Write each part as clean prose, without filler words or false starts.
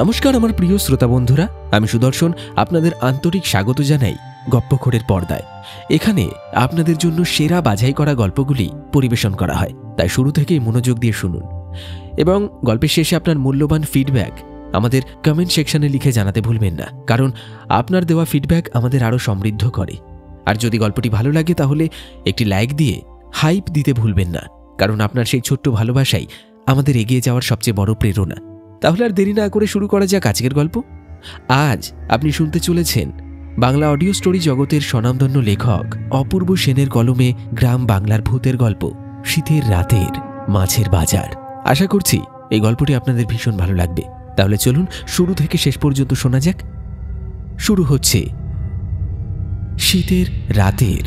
নমস্কার আমার প্রিয় শ্রোতা বন্ধুরা, আমি সুদর্শন আপনাদের আন্তরিক স্বাগত জানাই গপ্পখোরের পর্দায়। এখানে আপনাদের জন্য সেরা বাছাই করা গল্পগুলি পরিবেশন করা হয়, তাই শুরু থেকেই মনোযোগ দিয়ে শুনুন এবং গল্পের শেষে আপনার মূল্যবান ফিডব্যাক আমাদের কমেন্ট সেকশনে লিখে জানাতে ভুলবেন না, কারণ আপনার দেওয়া ফিডব্যাক আমাদের আরও সমৃদ্ধ করে। আর যদি গল্পটি ভালো লাগে তাহলে একটি লাইক দিয়ে হাইপ দিতে ভুলবেন না, কারণ আপনার সেই ছোট্ট ভালোবাসাই আমাদের এগিয়ে যাওয়ার সবচেয়ে বড় প্রেরণা। তাহলে আর দেরি না করে শুরু করা যাক আজকের গল্প। আজ আপনি শুনতে চলেছেন বাংলা অডিও স্টোরি জগতের স্বনামধন্য লেখক অপূর্ব সেনের কলমে গ্রাম বাংলার ভূতের গল্প শীতের রাতের মাছের বাজার। আশা করছি এই গল্পটি আপনাদের ভীষণ ভালো লাগবে। তাহলে চলুন শুরু থেকে শেষ পর্যন্ত শোনা যাক। শুরু হচ্ছে শীতের রাতের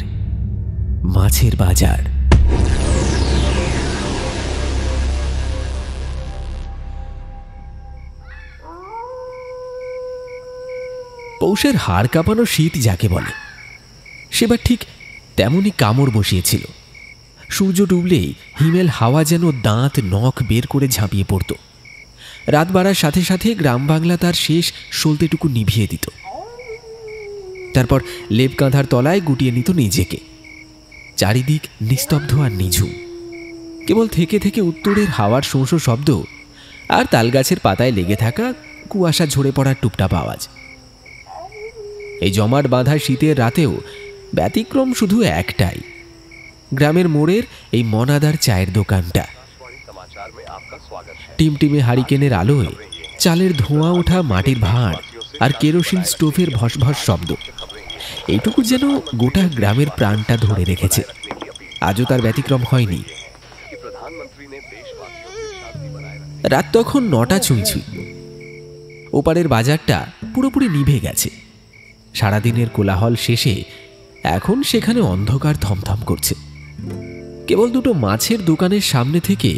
মাছের বাজার। পৌষের হাড় কাঁপানো শীত যাকে বলে, সেবার ঠিক তেমনই কামড় বসিয়েছিল। সূর্য ডুবলেই হিমেল হাওয়া যেন দাঁত নখ বের করে ঝাঁপিয়ে পড়ত। রাত বাড়ার সাথে সাথে গ্রাম বাংলা তার শেষ সলতেটুকু নিভিয়ে দিত, তারপর লেপ কাঁধার তলায় গুটিয়ে নিত নিজেকে। চারিদিক নিস্তব্ধ আর নিঝুম, কেবল থেকে থেকে উত্তরের হাওয়ার শোঁশো শব্দ আর তালগাছের পাতায় লেগে থাকা কুয়াশা ঝরে পড়ার টুপটাপ আওয়াজ। এই জমাট বাঁধা শীতের রাতেও ব্যতিক্রম শুধু একটাই, গ্রামের মোড়ের এই মনাদার চায়ের দোকানটা। টিমটিমে হারিকেনের আলোয় চালের ধোঁয়া ওঠা মাটির ভাঁড় আর কেরোসিন স্টোভের ভসভস শব্দ, এইটুকু যেন গোটা গ্রামের প্রাণটা ধরে রেখেছে। আজও তার ব্যতিক্রম হয়নি। রাত তখন 9টা ছুঁই। ওপারের বাজারটা পুরোপুরি নিভে গেছে। সারাদিনের কোলাহল শেষে এখন সেখানে অন্ধকার থমথম করছে। কেবল দুটো মাছের দোকানের সামনে থেকে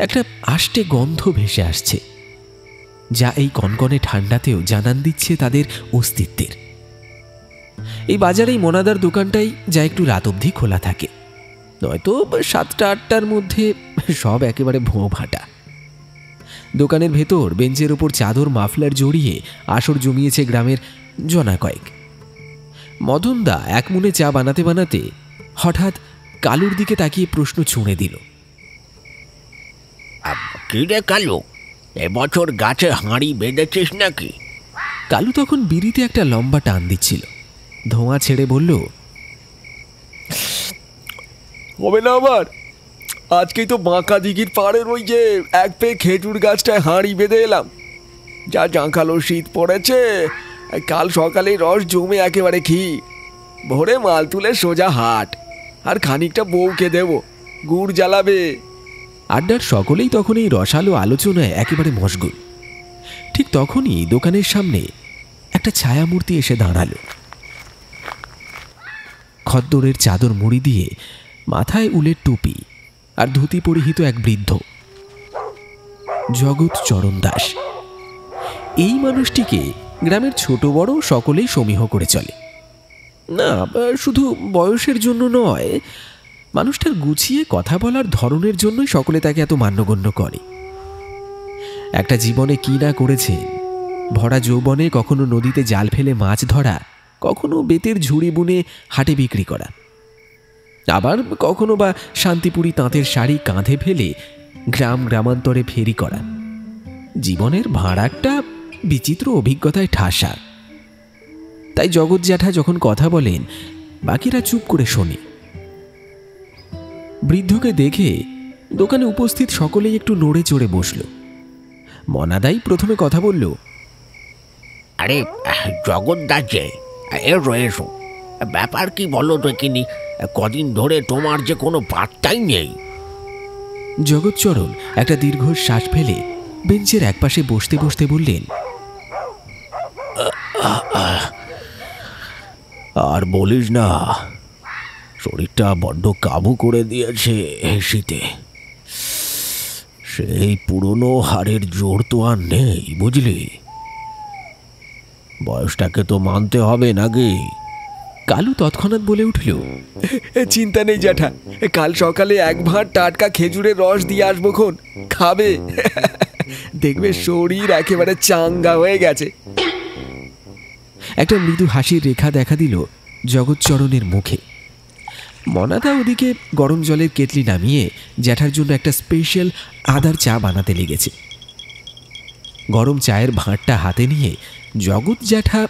একটা আষ্টে গন্ধ ভেসে আসছে, যা এই কনকনে ঠান্ডাতেও জানান দিচ্ছে তাদের অস্তিত্বের। এই বাজারেই মনাদার দোকানটাই যা একটু রাত অবধি খোলা থাকে, নয়তো 7টা-8টার মধ্যে সব একেবারে ভোঁ ভাটা। দোকানের ভেতর বেঞ্চের ওপর চাদর মাফলার জড়িয়ে আসর জমিয়েছে গ্রামের জনা কয়েক। মদনদা এক মনে চা বানাতে বানাতে হঠাৎ কালুর দিকে তাকিয়ে প্রশ্ন ছুঁড়ে দিল, কি রে কালু, এবছর গাছে হাঁড়ি বেঁধেছিস নাকি? কালু তখন বিড়িতে একটা লম্বা টান দিচ্ছিল। ধোঁয়া ছেড়ে বলল, হবে না আবার, আজকেই তো বাঁকা দিঘির পাড়ের ওই যে এক পেয়ে খেজুর গাছটায় হাঁড়ি বেঁধে এলাম। যা জাঁকালো শীত পড়েছে, কাল সকালে রস জমে একেবারে ক্ষীর। ভোরে মাল তুলে সোজা হাট, আর খানিকটা বউকে দেব, গুড় জ্বালাবে। আড্ডার সকলেই তখন এই রসালো আলোচনায় একেবারে মশগুল। ঠিক তখনই দোকানের সামনে একটা ছায়ামূর্তি এসে দাঁড়ালো। খদ্দরের চাদর মুড়ি দিয়ে মাথায় উলের টুপি আর ধুতি পরিহিত এক বৃদ্ধ, জগৎ চরণ দাস। এই মানুষটিকে গ্রামের ছোট বড় সকলেই সমীহ করে চলে। না, শুধু বয়সের জন্য নয়, মানুষটার গুছিয়ে কথা বলার ধরনের জন্যই সকলে তাকে এত মান্যগণ্য করে। একটা জীবনে কি না করেছে, ভরা যৌবনে কখনো নদীতে জাল ফেলে মাছ ধরা, কখনো বেতের ঝুড়ি বুনে হাটে বিক্রি করা, আবার কখনো বা শান্তিপুরি তাঁতের শাড়ি কাঁধে ফেলে গ্রামান্তরে ফেরি করা। জীবনের ভাঁড়ারটা বিচিত্র অভিজ্ঞতায় ঠাসা। তাই জগৎ জ্যাঠা যখন কথা বলেন, বাকিরা চুপ করে শোনে। বৃদ্ধকে দেখে দোকানে উপস্থিত সকলেই একটু নড়ে চড়ে বসল। মনাদাই প্রথমে কথা বলল, আরে জগৎ দাস যে, এসো এসো, ব্যাপার কি বলো দেখিনি, কদিন ধরে তোমার যে কোনো বার্তাই নেই। জগৎচরণ একটা দীর্ঘ শ্বাস ফেলে বেঞ্চের একপাশে বসতে বসতে বললেন, আর বলিস না, শরীরটা বড্ড কাবু করে দিয়েছে এই শীতে। সেই পুরনো হাড়ের জোর তো আর নেই, বুঝলি? বয়সটাকে তো মানতে হবে নাকি? কালু তৎক্ষণাৎ বলে উঠল, চিন্তা নেই জ্যাঠা, কাল সকালে এক ভাঁড় টাটকা খেজুরের রস দিয়ে আসবো, খাবে। দেখবে শরীর একেবারে চাঙ্গা হয়ে গেছে। একটা মৃদু হাসির রেখা দেখা দিল জগৎচরণের মুখে। মনাদা ওদিকে গরম জলের কেটলি নামিয়ে জ্যাঠার জন্য একটা স্পেশাল আদার চা বানাতে লেগেছে। গরম চায়ের ভাঁড়টা হাতে নিয়ে জগৎ জ্যাঠা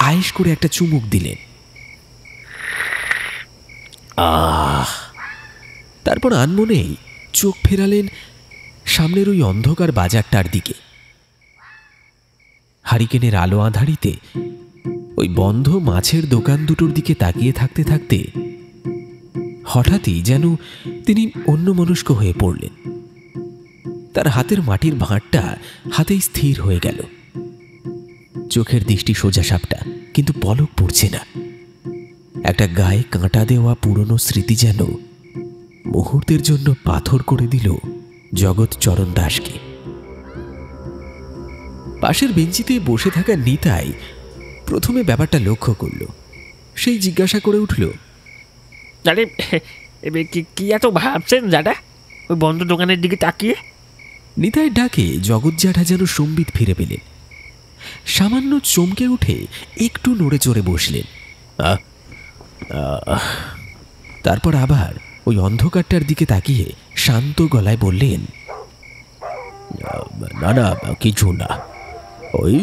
আয়েশ করে একটা চুমুক দিলেন। তারপর আনমনেই চোখ ফেরালেন সামনের ওই অন্ধকার বাজারটার দিকে। হারিকেনের আলো আঁধারিতে ওই বন্ধ মাছের দোকান দুটোর দিকে তাকিয়ে থাকতে থাকতে হঠাৎই যেন তিনি অন্যমনস্ক হয়ে পড়লেন। তার হাতের মাটির ভাঁড়টা হাতেই স্থির হয়ে গেল। চোখের দৃষ্টি সোজা সাপটা, কিন্তু পলক পড়ছে না। একটা গায়ে কাঁটা দেওয়া পুরনো স্মৃতি যেন মুহূর্তের জন্য পাথর করে দিল জগৎচরণ দাসকে। পাশের বেঞ্চিতে বসে থাকা নিতাই প্রথমে ব্যাপারটা লক্ষ্য করল। সেই জিজ্ঞাসা করে উঠল, আরে কি এত ভাবছেন দাদা ওই বন্ধ দোকানের দিকে তাকিয়ে? নিতাই ডাকে জগৎ জ্যাঠা যেন সম্বিত ফিরে পেলেন। সামান্য চমকে উঠে একটু নড়ে চড়ে বসলেন। তারপর আবার ওই অন্ধকারটার দিকে তাকিয়ে শান্ত গলায় বললেন, না না, কিছু না, ওই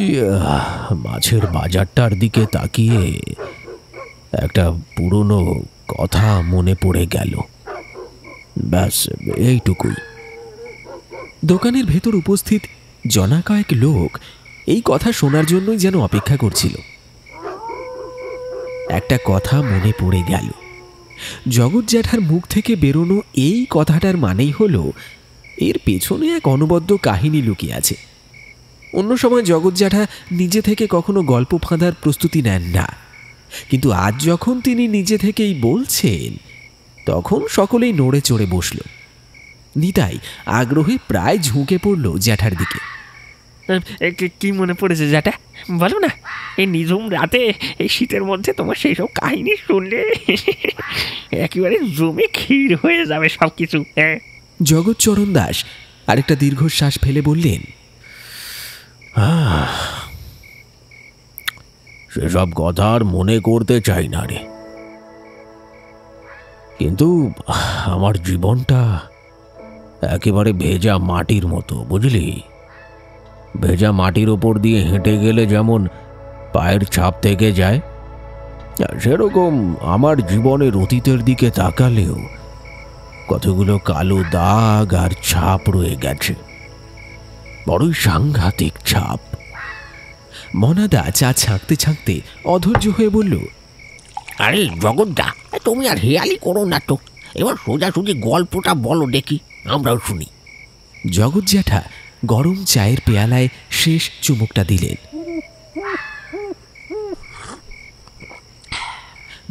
মাছের বাজারটার দিকে তাকিয়ে একটা পুরনো কথা মনে পড়ে গেল, ব্যাস এইটুকুই। দোকানের ভেতর উপস্থিত জনা কয়েক লোক এই কথা শোনার জন্যই যেন অপেক্ষা করছিল। একটা কথা মনে পড়ে গেল। জগৎ জ্যাঠার মুখ থেকে বেরোনো এই কথাটার মানেই হলো এর পেছনে এক অনবদ্য কাহিনী লুকিয়ে আছে। অন্য সময় জগৎ জ্যাঠা নিজে থেকে কখনো গল্প ফাঁদার প্রস্তুতি নেন না, কিন্তু আজ যখন তিনি নিজে থেকেই বলছেন তখন সকলেই নড়ে চড়ে বসল। নিতাই আগ্রহে প্রায় ঝুঁকে পড়ল জ্যাঠার দিকে। কি মনে পড়েছে জ্যাঠা, বলো না। এই নিঝুম রাতে এই শীতের মধ্যে তোমার সেই সব কাহিনী শুনলে একেবারে জমে ক্ষীর হয়ে যাবে সব কিছু। হ্যাঁ, জগৎচরণ দাস আরেকটা দীর্ঘশ্বাস ফেলে বললেন, সেসব কথা আর মনে করতে চাই না রে, কিন্তু আমার জীবনটা একেবারে ভেজা মাটির মতো, বুঝলি? ভেজা মাটির ওপর দিয়ে হেঁটে গেলে যেমন পায়ের ছাপ থেকে যায়, সেরকম আমার জীবনের অতীতের দিকে তাকালেও কতগুলো কালো দাগ আর ছাপ রয়ে গেছে, বড়ই সাংঘাতিক ছাপ। মনাদা চা ছাঁকতে ছাঁকতে অধৈর্য হয়ে বলল, আরে জগৎদা, তুমি আর হেয়ালি করো না তো, এবার সোজাসুজি গল্পটা বলো দেখি, আমরাও শুনি। জগৎ জ্যাঠা গরম চায়ের পেয়ালায় শেষ চুমুকটা দিলেন।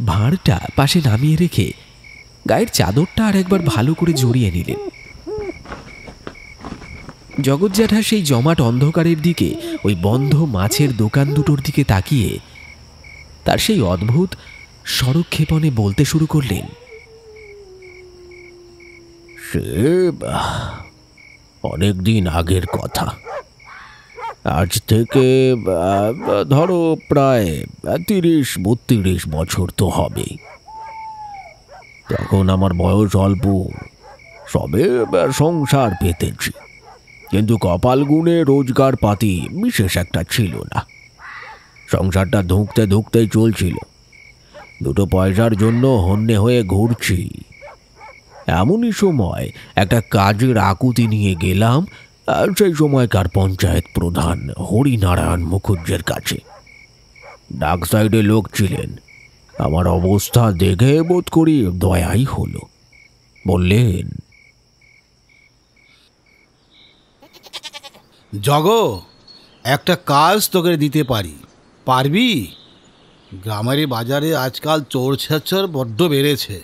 ভাঁড়টা পাশে নামিয়ে রেখে গায়ের চাদরটা আর একবার ভালো করে জড়িয়ে নিলেন। জগৎ জ্যাঠা সেই জমাট অন্ধকারের দিকে, ওই বন্ধ মাছের দোকান দুটোর দিকে তাকিয়ে তার সেই অদ্ভুত স্বরক্ষেপণে বলতে শুরু করলেন, সে অনেক দিন আগের কথা, আজ থেকে ধরো প্রায় 30-32 বছর তো হবে। তখন আমার বয়স অল্প, সবে সংসার পেতেছি, কিন্তু কপাল গুণে রোজগার পাতি বিশেষ একটা ছিল না। সংসারটা ধুঁকতে ধুঁকতেই চলছিল, দুটো পয়সার জন্য হন্যে হয়ে ঘুরছি। এমনই সময় একটা কাজের আকুতি নিয়ে গেলাম সেই সময়কার পঞ্চায়েত প্রধান হরিনারায়ণ মুখুজ্জের কাছে। ডাক সাইডে লোক ছিলেন। আমার অবস্থা দেখে বোধ করি দয়াই হলো। বললেন, জগ, একটা কাজ তোকে দিতে পারি, পারবি? গ্রামের বাজারে আজকাল চোর ছেচর বড্ড বেড়েছে,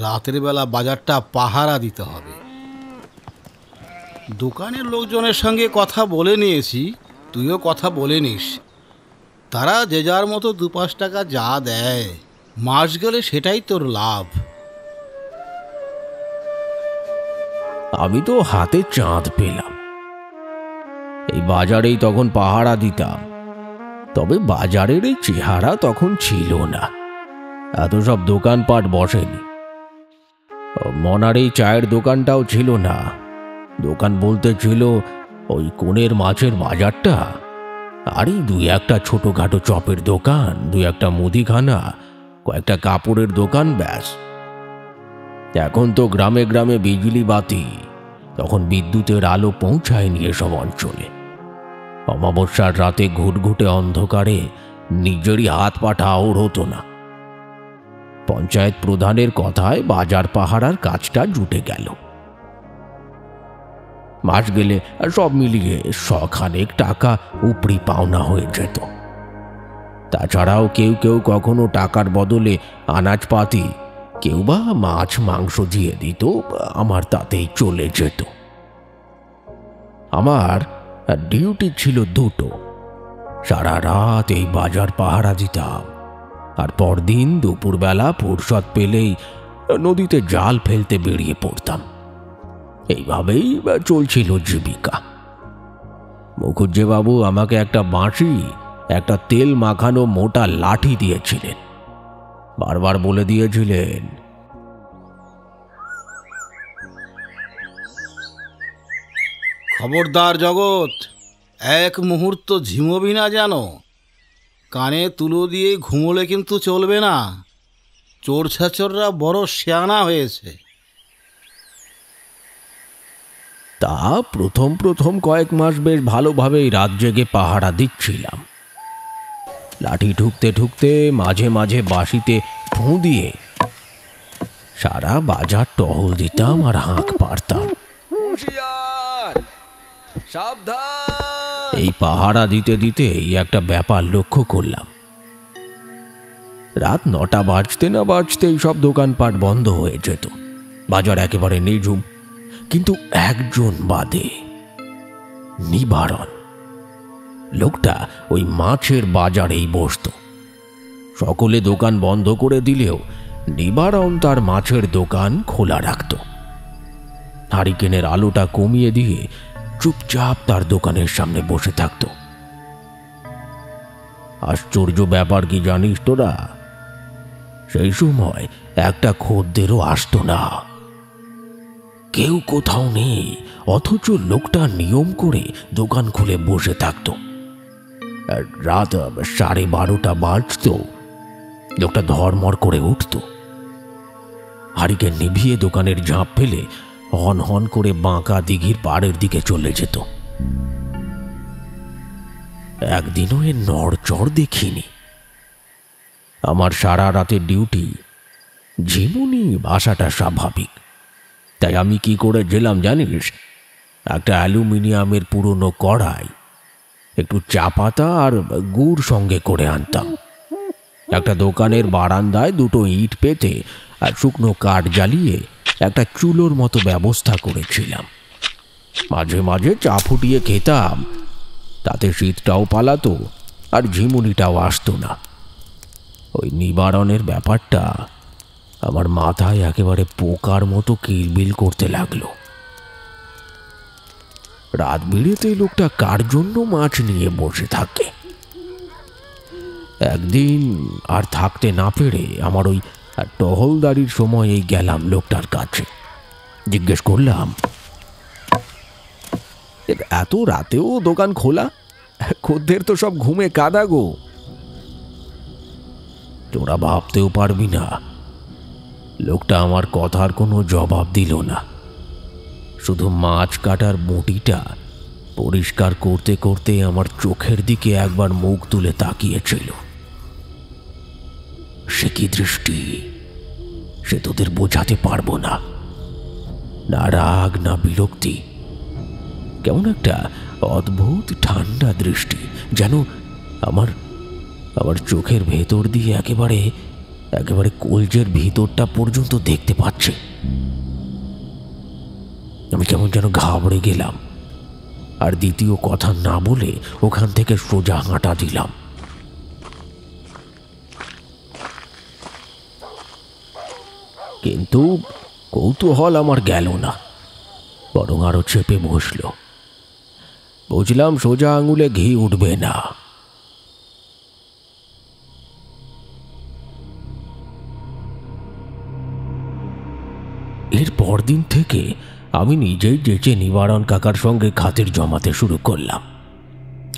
রাতের বেলা বাজারটা পাহারা দিতে হবে। দোকানের লোকজনের সঙ্গে কথা বলে নিয়েছি, তুইও কথা বলে নিস। তারা যে যার মতো 2-5 টাকা যা দেয়, মাস গেলে সেটাই তোর লাভ। আমি তো হাতে চাঁদ পেলাম। এই বাজারেই তখন পাহারা দিতাম। তবে বাজারের এই চেহারা তখন ছিল না, এত সব দোকানপাট বসেনি। মনার এই চায়ের দোকানটাও ছিল না। দোকান বলতে ছিল ওই কোণের মাছের বাজারটা, আর এই দুই একটা ছোটোখাটো চপের দোকান, দুই একটা মুদিখানা, কয়েকটা কাপড়ের দোকান, ব্যাস। এখন তো গ্রামে গ্রামে বিজলি বাতি, তখন বিদ্যুতের আলো পৌঁছায়নি এসব অঞ্চলে। অমাবস্যার রাতে ঘুটঘুটে অন্ধকারে নিজেরই হাত পা ঠাউর হতো না। পঞ্চায়েত প্রধানের কথায় বাজার পাহারার কাজটা জুটে গেল। মাস গেলে সব মিলিয়ে 100 টাকা উপরি পাওনা হয়ে যেত। তাছাড়াও কেউ কেউ কখনো টাকার বদলে আনাজপাতি, কেউ বা মাছ মাংস দিয়ে দিত, আমার তাতেই চলে যেত। আমার ডিউটি ছিল দুটো, সারা রাত এই বাজার পাহারা দিতাম, আর পরদিন দুপুরবেলা ফুরসত পেলেই নদীতে জাল ফেলতে বেরিয়ে পড়তাম। এইভাবেই চলছিল জীবিকা। মুখুজ্জেবাবু আমাকে একটা বাঁশি, একটা তেল মাখানো মোটা লাঠি দিয়েছিলেন। বারবার বলে দিয়েছিলেন, খবরদার জগৎ, এক মুহূর্ত ঝিমবি না যেন। কানে তুলো দিয়ে ঘুমোলে কিন্তু চলবে না। চোর ছাচররা বড় শেয়ানা হয়েছে। তা প্রথম প্রথম কয়েক মাস বেশ ভালোভাবেই রাত জেগে পাহারা দিচ্ছিলাম। লাঠি ঠুকতে ঠুকতে মাঝে মাঝে বাঁশিতে ফুঁ দিয়ে সারা বাজার টহল দিতাম আর হাঁক পারতাম। সাবধান! এই পাহারা দিতে দিতেই একটা ব্যাপার লক্ষ্য করলাম। রাত 9টা বাজতে না বাজতেই সব দোকানপাট বন্ধ হয়ে যেত, বাজার একেবারে নিঝুম। কিন্তু একজন বাদে, নিবারণ। লোকটা ওই মাছের বাজারেই বসত। সকলে দোকান বন্ধ করে দিলেও নিবারণ তার মাছের দোকান খোলা রাখত। হারিকেনের আলোটা কমিয়ে দিয়ে চুপচাপ তার দোকানের সামনে বসে থাকত। আশ্চর্য ব্যাপার কি জানিস তোরা? সেই সময় একটা খদ্দেরও আসতো না। কেউ কোথাও নেই, অথচ লোকটা নিয়ম করে দোকান খুলে বসে থাকত। রাত 12:30 বাজত, লোকটা ধর্মর করে উঠত, হারিকেন নিভিয়ে দোকানের ঝাঁপ ফেলে হন হন করে বাঁকা দিঘির পাড়ের দিকে চলে যেত। একদিনও এর নড়চড় দেখিনি। আমার সারা রাতের ডিউটি, ঝিমুনি আসাটা স্বাভাবিক। তাই আমি কি করে গেলাম জানিস? একটা অ্যালুমিনিয়ামের পুরনো কড়াই, একটু চা পাতা আর গুড় সঙ্গে করে আনতাম। একটা দোকানের বারান্দায় দুটো ইট পেতে আর শুকনো কাঠ জ্বালিয়ে একটা চুলোর মতো ব্যবস্থা করেছিলাম। মাঝে মাঝে চা ফুটিয়ে খেতাম, তাতে শীতটাও পালাতো আর ঝিমুনিটাও আসতো না। ওই নিবারণের ব্যাপারটা আমার মাথায় একেবারে পোকার মতো কিলবিল করতে লাগলো। রাত বিরেতে লোকটা কার জন্য মাছ নিয়ে বসে থাকে। একদিন আর থাকতে না পেরে আমার ওই টহলদারির সময়েই গেলাম লোকটার কাছে। জিজ্ঞেস করলাম, এত রাতেও দোকান খোলা? খদ্দের তো সব ঘুমে কাদা গো। তোরা ভাবতেও পারবি না, লোকটা আমার কথার কোনো জবাব দিল না। শুধু মাছ কাটার বঁটিটা পরিষ্কার করতে করতে আমার চোখের দিকে একবার মুখ তুলে তাকিয়েছিল। সে কি দৃষ্টি, সে তোদের বোঝাতে পারবো না। না রাগ না বিরক্তি, কেমন একটা অদ্ভুত ঠান্ডা দৃষ্টি, যেন আমার আমার চোখের ভেতর দিয়ে একেবারে একেবারে কলজের ভিতরটা পর্যন্ত দেখতে পাচ্ছে। আমি কেমন যেন ঘাবড়ে গেলাম, আর দ্বিতীয় কথা না বলে ওখান থেকে সোজা হাঁটা দিলাম। কিন্তু কৌতূহল আমার গেল না, বরং আরো চেপে বসল। বুঝলাম সোজা আঙুলে ঘি উঠবে না। এর পরদিন থেকে আমি নিজেই যেচে নিবারণ কাকার সঙ্গে খাতির জমাতে শুরু করলাম।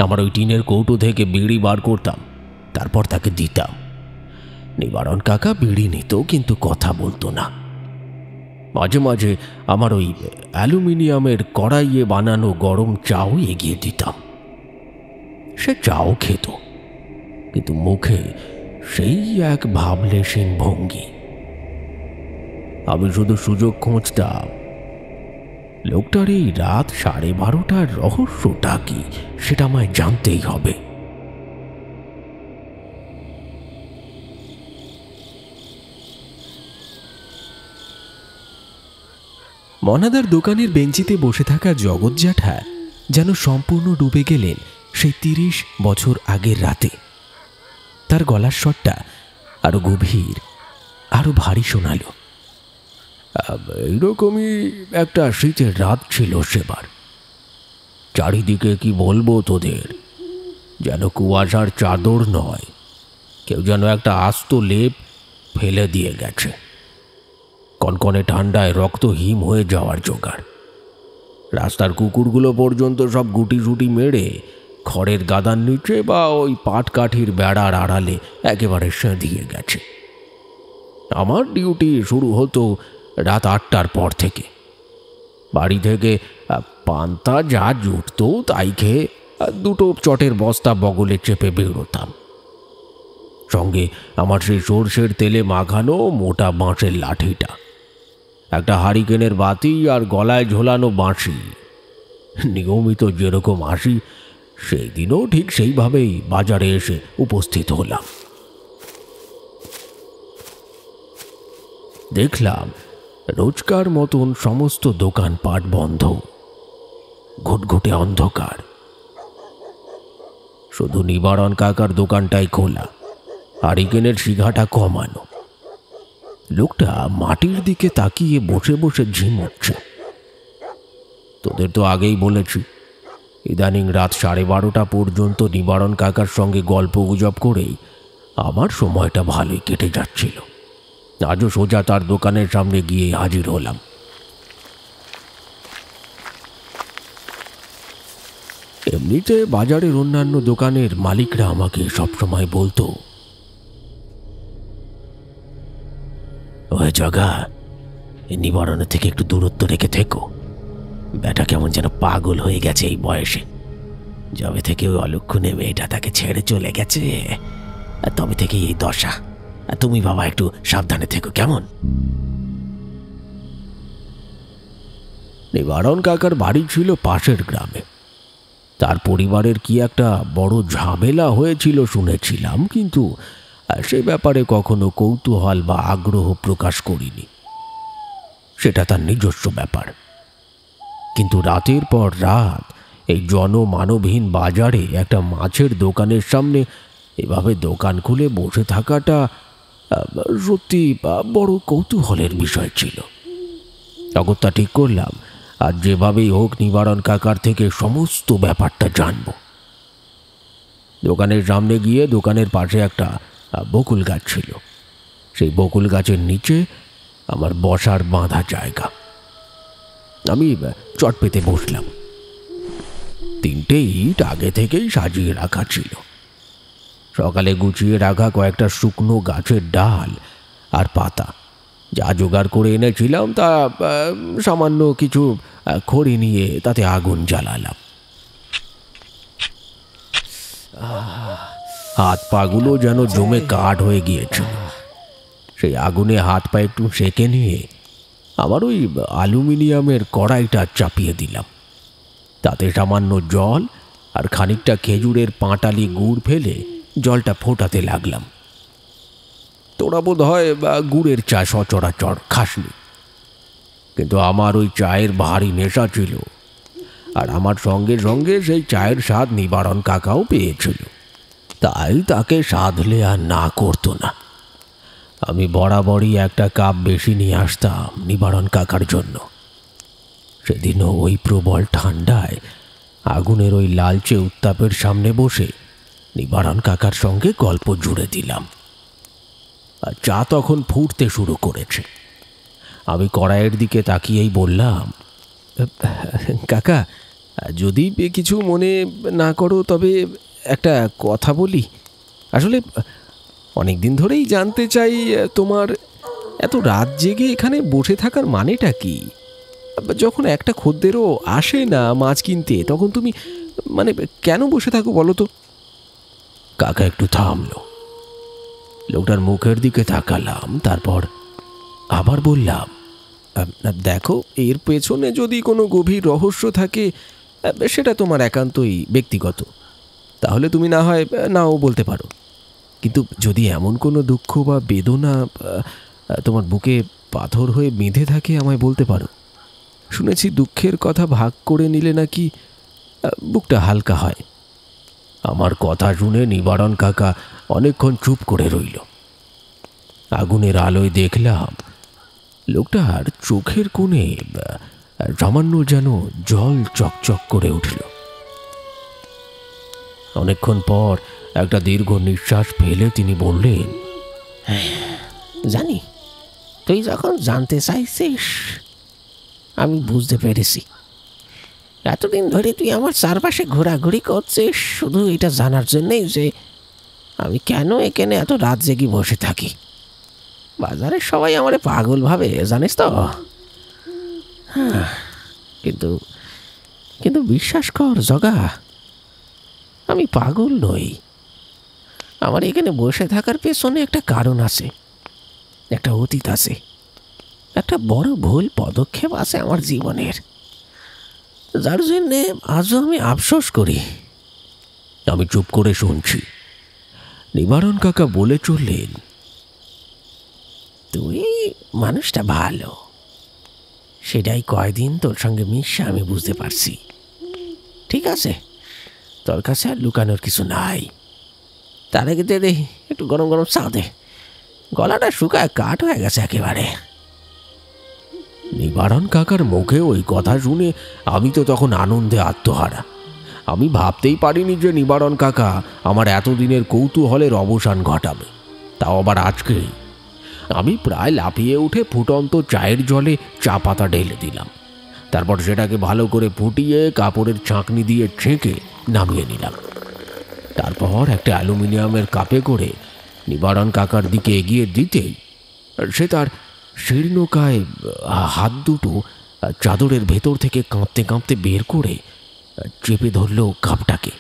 আমার ওই টিনের কৌটো থেকে বিড়ি বার করতাম, তারপর তাকে দিতাম। নিবারণ কাকা বিড়ি নিত, কিন্তু কথা বলতো না। মাঝে মাঝে আমার ওই অ্যালুমিনিয়ামের কড়াইয়ে বানানো গরম চাও এগিয়ে দিতাম। সে চাও খেত, কিন্তু মুখে সেই এক ভাবলেশীন ভঙ্গি। আমি শুধু সুযোগ খুঁজতাম। লোকটার এই রাত 12:30টার রহস্যটা কি, সেটা আমায় জানতেই হবে। মনাদার দোকানের বেঞ্চিতে বসে থাকা জগৎ জ্যাঠা যেন সম্পূর্ণ ডুবে গেলেন সেই 30 বছর আগের রাতে। তার গলার স্বরটা আরো গভীর, আরো ভারী শোনালো। এইরকমই একটা শীতের রাত ছিল সেবার। চারিদিকে কি বলবো তোদের, যেন কুয়াশার চাদর নয়, কেউ যেন একটা আস্ত লেপ ফেলে দিয়ে গেছে। কনকনে ঠান্ডায় রক্ত হিম হয়ে যাওয়ার জোগাড়। রাস্তার কুকুরগুলো পর্যন্ত সব গুটি সুটি মেরে খড়ের গাদার নিচে বা ওই পাটকাঠির বেড়ার আড়ালে একেবারে সেঁধিয়ে গেছে। আমার ডিউটি শুরু হতো রাত 8টার পর থেকে। বাড়ি থেকে পান্তা যা জুটত তাই খেয়ে 2টো চটের বস্তা বগলে চেপে বেরোতাম। সঙ্গে আমার সেই সর্ষের তেলে মাখানো মোটা বাঁশের লাঠিটা, একটা হারিকেনের বাতি আর গলায় ঝোলানো বাঁশি। নিয়মিত যেরকম আসি, সেই দিনও ঠিক সেইভাবেই বাজারে এসে উপস্থিত হলাম। দেখলাম রোজকার মতন সমস্ত দোকানপাট বন্ধ, ঘুটঘুটে অন্ধকার। শুধু নিবারণ কাকার দোকানটাই খোলা, হারিকেনের শিখাটা কমানো। লোকটা মাটির দিকে তাকিয়ে বসে বসে ঝিমুচ্ছে। তোদের তো আগেই বলেছি, ইদানিং রাত 12:30টা পর্যন্ত নিবারণ কাকার সঙ্গে গল্প গুজব করেই আমার সময়টা ভালোই কেটে যাচ্ছিল। আজও সোজা তার দোকানের সামনে গিয়ে হাজির হলাম। এমনিতে বাজারের অন্যান্য দোকানের মালিকরা আমাকে সবসময় বলতো, ওই জগা, এই নিবারণের থেকে একটু দূরত্ব রেখে থেকো। ব্যাটা কেমন যেন পাগল হয়ে গেছে এই বয়সে। যবে থেকে ওই অলক্ষণে মেয়েটা তাকে ছেড়ে চলে গেছে, তবে থেকে এই দশা। তুমি বাবা একটু সাবধানে থেকো, কেমন? নিবারণ কাকার বাড়ি ছিল পাশের গ্রামে। তার পরিবারের কি একটা বড় ঝামেলা হয়েছিল শুনেছিলাম, কিন্তু সে ব্যাপারে কখনো কৌতূহল বা আগ্রহ প্রকাশ করিনি। সেটা তার নিজস্ব ব্যাপার। কিন্তু রাতের পর রাত এই জনমানবহীন বাজারে একটা মাছের দোকানের সামনে এভাবে দোকান খুলে বসে থাকাটা সত্যি বড় কৌতূহলের বিষয় ছিল। অগত্যা ঠিক করলাম, আর যেভাবেই হোক নিবারণ কাকার থেকে সমস্ত ব্যাপারটা জানব। দোকানের সামনে গিয়ে দোকানের পাশে একটা বকুল গাছ ছিল। সেই বকুল গাছের নিচে আমার বসার বাঁধা জায়গা। আমি চট পেতে বসলাম। 3টে ইট আগে থেকেই সাজিয়ে রাখা ছিল। সকালে গুছিয়ে রাখা কয়েকটা শুকনো গাছের ডাল আর পাতা, যা জোগাড় করে এনেছিলাম তা সামান্য কিছু খড়ি নিয়ে তাতে আগুন জ্বালালাম। হাত পাগুলো যেন জমে কাঠ হয়ে গিয়েছিল। সেই আগুনে হাত পা একটু সেঁকে নিয়ে আমার ওই অ্যালুমিনিয়ামের কড়াইটা চাপিয়ে দিলাম। তাতে সামান্য জল আর খানিকটা খেজুরের পাঁটালি গুড় ফেলে জলটা ফোটাতে লাগলাম। তোরা বোধ হয় গুড়ের চা সচরাচর খাসনি, কিন্তু আমার ওই চায়ের ভারী নেশা ছিল। আর আমার সঙ্গে সঙ্গে সেই চায়ের স্বাদ নিবারণ কাকাও পেয়েছিল, তাই তাকে সাধলে আর না করতো না। আমি বরাবরই একটা কাপ বেশি নিয়ে আসতাম নিবারণ কাকার জন্য। সেদিনও ওই প্রবল ঠান্ডায় আগুনের ওই লালচে উত্তাপের সামনে বসে নিবারণ কাকার সঙ্গে গল্প জুড়ে দিলাম। আর চা তখন ফুটতে শুরু করেছে। আমি কড়াইয়ের দিকে তাকিয়েই বললাম, কাকা, যদি কিছু মনে না করো তবে একটা কথা বলি। আসলে অনেক দিন ধরেই জানতে চাই তোমার এত রাত জেগে এখানে বসে থাকার মানেটা কি? যখন একটা খদ্দেরও আসে না মাছ কিনতে, তখন তুমি মানে কেন বসে থাকো বলো তো? কাকা একটু থামলো। লোকটার মুখের দিকে তাকালাম, তারপর আবার বললাম, দেখো, এর পেছনে যদি কোনো গভীর রহস্য থাকে সেটা তোমার একান্তই ব্যক্তিগত, তাহলে তুমি না হয় নাও বলতে পারো। কিন্তু যদি এমন কোনো দুঃখ বা বেদনা তোমার বুকে পাথর হয়ে বেঁধে থাকে, আমায় বলতে পারো। শুনেছি দুঃখের কথা ভাগ করে নিলে নাকি বুকটা হালকা হয়। আমার কথা শুনে নিবারণ কাকা অনেকক্ষণ চুপ করে রইল। আগুনের আলোয় দেখলাম লোকটার চোখের কোণে সামান্য যেন জল চকচক করে উঠল। অনেকক্ষণ পর একটা দীর্ঘ নিঃশ্বাস ফেলে তিনি বললেন, জানি তুই যখন জানতে চাইছিস আমি বুঝতে পেরেছি। এতদিন ধরে তুই আমার চারপাশে ঘোরাঘুরি করছিস শুধু এটা জানার জন্যেই যে আমি কেন এখানে এত রাত জেগে বসে থাকি। বাজারে সবাই আমারে পাগল ভাবে, জানিস তো। হ্যাঁ, কিন্তু কিন্তু বিশ্বাস কর জগা, আমি পাগল নই। আমার এখানে বসে থাকার পেছনে একটা কারণ আছে, একটা অতীত আছে, একটা বড় ভুল পদক্ষেপ আছে আমার জীবনের, যার জন্যে আজও আমি আফসোস করি। আমি চুপ করে শুনছি। নিবারণ কাকা বলে চললেন, তুই মানুষটা ভালো, সেটাই কয়দিন তোর সঙ্গে মিশে আমি বুঝতে পারছি। ঠিক আছে, তোর কাছে আর লুকানোর কিছু নাই। তার আগে দে একটু গরম গরম চা দে, গলাটা শুকায় কাঠ হয়ে গেছে একেবারে। নিবারণ কাকার মুখে ওই কথা শুনে আমি তো তখন আনন্দে আত্মহারা। আমি ভাবতেই পারিনি যে নিবারণ কাকা আমার এতদিনের কৌতূহলের অবসান ঘটাবে, তাও আবার আজকে। আমি প্রায় লাফিয়ে উঠে ফুটন্ত চায়ের জলে চা পাতা ঢেলে দিলাম। তারপর সেটাকে ভালো করে ফুটিয়ে কাপড়ের ছাঁকনি দিয়ে ছেঁকে নামিয়ে নিলাম। তারপর একটা অ্যালুমিনিয়ামের কাপে করে নিবারণ কাকার দিকে এগিয়ে দিতেই সে তার শীর্ণকায় হাত দুটো চাদরের ভেতর থেকে কাঁপতে কাঁপতে বের করে চেপে ধরল কাপটাকে,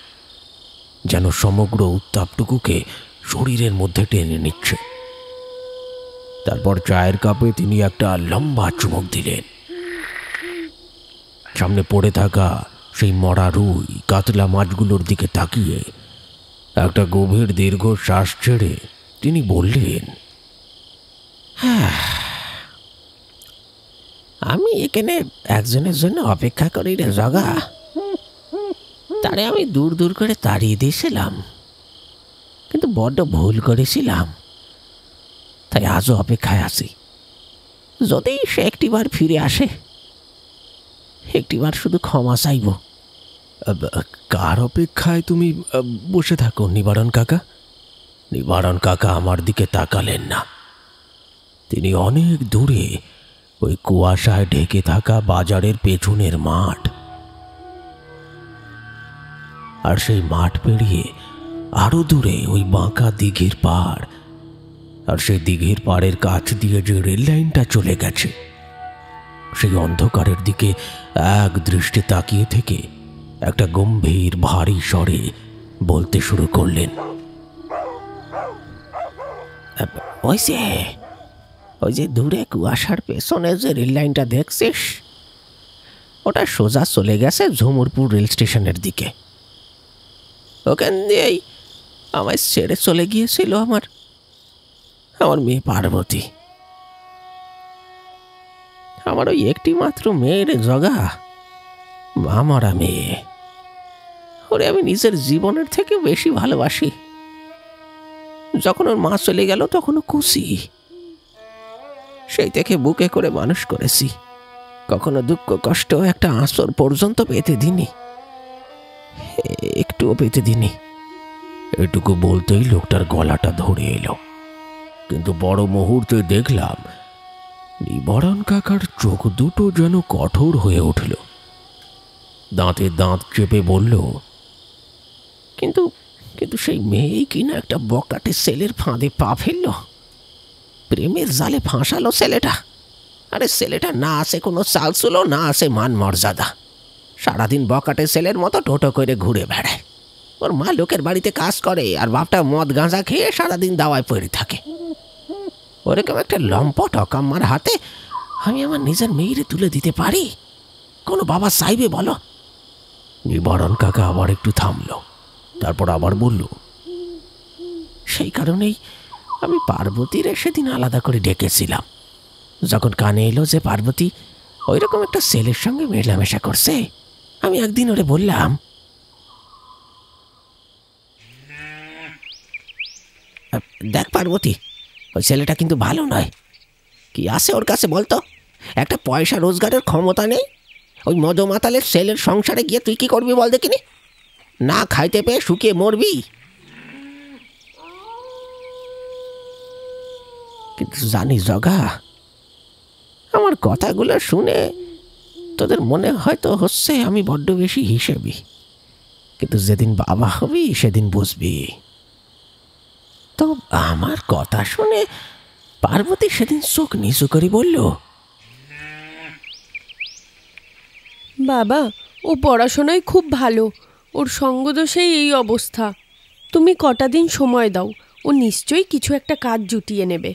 যেন সমগ্র উত্তাপটুকুকে শরীরের মধ্যে টেনে নিচ্ছে। তারপর চায়ের কাপে তিনি একটা লম্বা চুমুক দিলেন। সামনে পড়ে থাকা সেই মরা রুই কাতলা মাছগুলোর দিকে তাকিয়ে একটা গভীর দীর্ঘ শ্বাস ছেড়ে তিনি বললেন, আমি এখানে একজনের জন্য অপেক্ষা করি রে জগা। তারে আমি দূর দূর করে তাড়িয়ে দিয়েছিলাম, কিন্তু বড্ড ভুল করেছিলাম। তাই আজও অপেক্ষায় আছি। যদি সে একটিবার ফিরে আসে, একটিবার শুধু ক্ষমা চাইব। কার অপেক্ষায় তুমি বসে থাকো নিবারণ কাকা? নিবারণ কাকা আমার দিকে তাকালেন না। তিনি অনেক দূরে ওই কুয়াশায় ঢেকে থাকা বাজারের পেছনের মাঠ, আর সেই মাঠ পেরিয়ে আরো দূরে ওই বাঁকা দিঘির পাড়, আর সেই দিঘির পাড়ের কাছ দিয়ে যে রেল লাইনটা চলে গেছে, সেই অন্ধকারের দিকে এক দৃষ্টি তাকিয়ে থেকে একটা গম্ভীর ভারী স্বরে বলতে শুরু করলেন, ওই যে দূরে কুয়াশার পেছনে যে রেল লাইনটা দেখছিস, ওটা সোজা চলে গেছে ঝুমুরপুর রেল স্টেশনের দিকে। ওখান দিয়েই আমায় ছেড়ে চলে গিয়েছিল আমার মেয়ে পার্বতী। আমার ওই একটি মাত্র মেয়ের জগা, মামারা মেয়ে। ওরে আমি নিজের জীবনের থেকে বেশি ভালোবাসি। যখন ওর মা চলে গেল তখনও খুশি। সেই থেকে বুকে করে মানুষ করেছি, কখনো দুঃখ কষ্ট একটা আঁচড় পর্যন্ত পেতে দিনি। একটুও পেতে দিনি। এটুকু বলতেই লোকটার গলাটা ধরে এলো, কিন্তু বড় মুহূর্তে দেখলাম নিবারণ কাকার চোখ দুটো যেন কঠোর হয়ে উঠল। দাঁতে দাঁত চেপে বলল, কিন্তু কিন্তু সেই মেয়েই কিনা একটা বকাটে ছেলের ফাঁদে পা ফেলল, প্রেমের জালে ফাঁসালো ছেলেটা। আরে ছেলেটা না আসে কোনো চালচুলো, না আসে মান মর্যাদা, সারাদিন বকাটে ছেলের মতো টোটো করে ঘুরে বেড়ায়। ওর মা লোকের বাড়িতে কাজ করে আর বাপটা মদ গাঁজা খেয়ে সারাদিন দাওয়ায় পড়ে থাকে। ওরকম একটা লম্পট অকাম্মার হাতে আমি আমার নিজের মেয়েরে তুলে দিতে পারি? কোনো বাবা চাইবে বলো? নিবারণ কাকা আবার একটু থামলো, তারপর আবার বলল, সেই কারণেই আমি পার্বতীর সেদিন আলাদা করে ডেকেছিলাম। যখন কানে এলো যে পার্বতী ওই রকম একটা ছেলের সঙ্গে মেলামেশা করছে, আমি একদিন ওরে বললাম, দেখ পার্বতী, ওই ছেলেটা কিন্তু ভালো নয়। কি আছে ওর কাছে বলতো? একটা পয়সা রোজগারের ক্ষমতা নেই। ওই মদমাতালের ছেলের সংসারে গিয়ে তুই কি করবি বল দেখিনি? না খাইতে পেয়ে শুকিয়ে মরবি। কিন্তু জানি জগা, আমার কথাগুলো শুনে তোদের মনে হয়তো হচ্ছে আমি বড্ড বেশি হিসেবি, কিন্তু যেদিন বাবা হবি সেদিন বুঝবি। তো আমার কথা শুনে পার্বতী সেদিন চোখ নিচু করে বলল, বাবা, ও পড়াশোনায় খুব ভালো, ওর সঙ্গদোষেই এই অবস্থা। তুমি কটা দিন সময় দাও, ও নিশ্চয়ই কিছু একটা কাজ জুটিয়ে নেবে।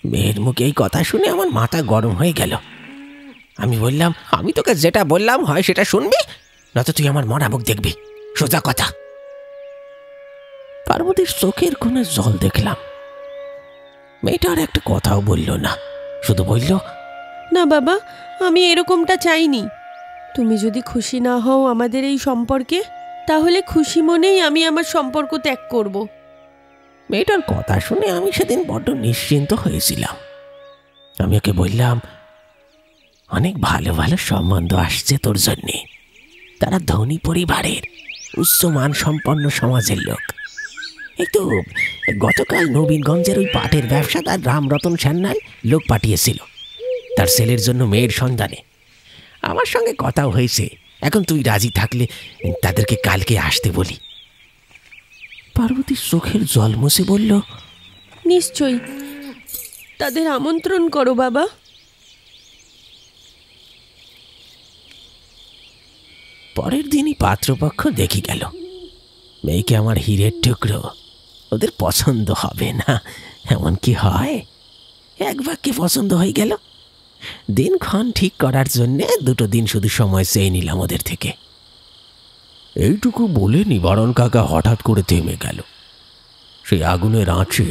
মেয়ের মুখে এই কথা শুনে আমার মাথা গরম হয়ে গেল। আমি বললাম, আমি তোকে যেটা বললাম হয় সেটা শুনবি, নয়তো তুই আমার মরা মুখ দেখবি, সোজা কথা। পার্বতীর চোখের কোণে জল দেখলাম। মেয়েটা আর একটা কথাও বলল না, শুধু বলল, না বাবা, আমি এরকমটা চাইনি। তুমি যদি খুশি না হও আমাদের এই সম্পর্কে, তাহলে খুশি মনেই আমি আমার সম্পর্ক ত্যাগ করব। মেয়েটার কথা শুনে আমি সেদিন বড্ড নিশ্চিন্ত হয়েছিলাম। আমি ওকে বললাম, অনেক ভালো ভালো সম্বন্ধ আসছে তোর জন্যে। তারা ধনী পরিবারের, উচ্চ মান সম্পন্ন সমাজের লোক। এই তো গতকাল নবীনগঞ্জের ওই পাটের ব্যবসাদার রামরতন সান্যাল লোক পাঠিয়েছিল তার ছেলের জন্য মেয়ের সন্ধানে। আমার সঙ্গে কথাও হয়েছে, এখন তুই রাজি থাকলে তাদেরকে কালকে আসতে বলি। পার্বতীর চোখের জল মুছে বলল, নিশ্চয়ই, তাদের আমন্ত্রণ করো বাবা। পরের দিনই পাত্রপক্ষ দেখি গেল। মেয়েকে আমার হীরের টুকরো, ওদের পছন্দ হবে না এমন কি হয়? এক বাক্যে পছন্দ হয়ে গেল। দিনক্ষণ ঠিক করার জন্যে 2 দিন শুধু সময় চেয়ে নিলাম ওদের থেকে। এইটুকু বলে নিবারণ কাকা হঠাৎ করে থেমে গেল। সেই আগুনের আঁচে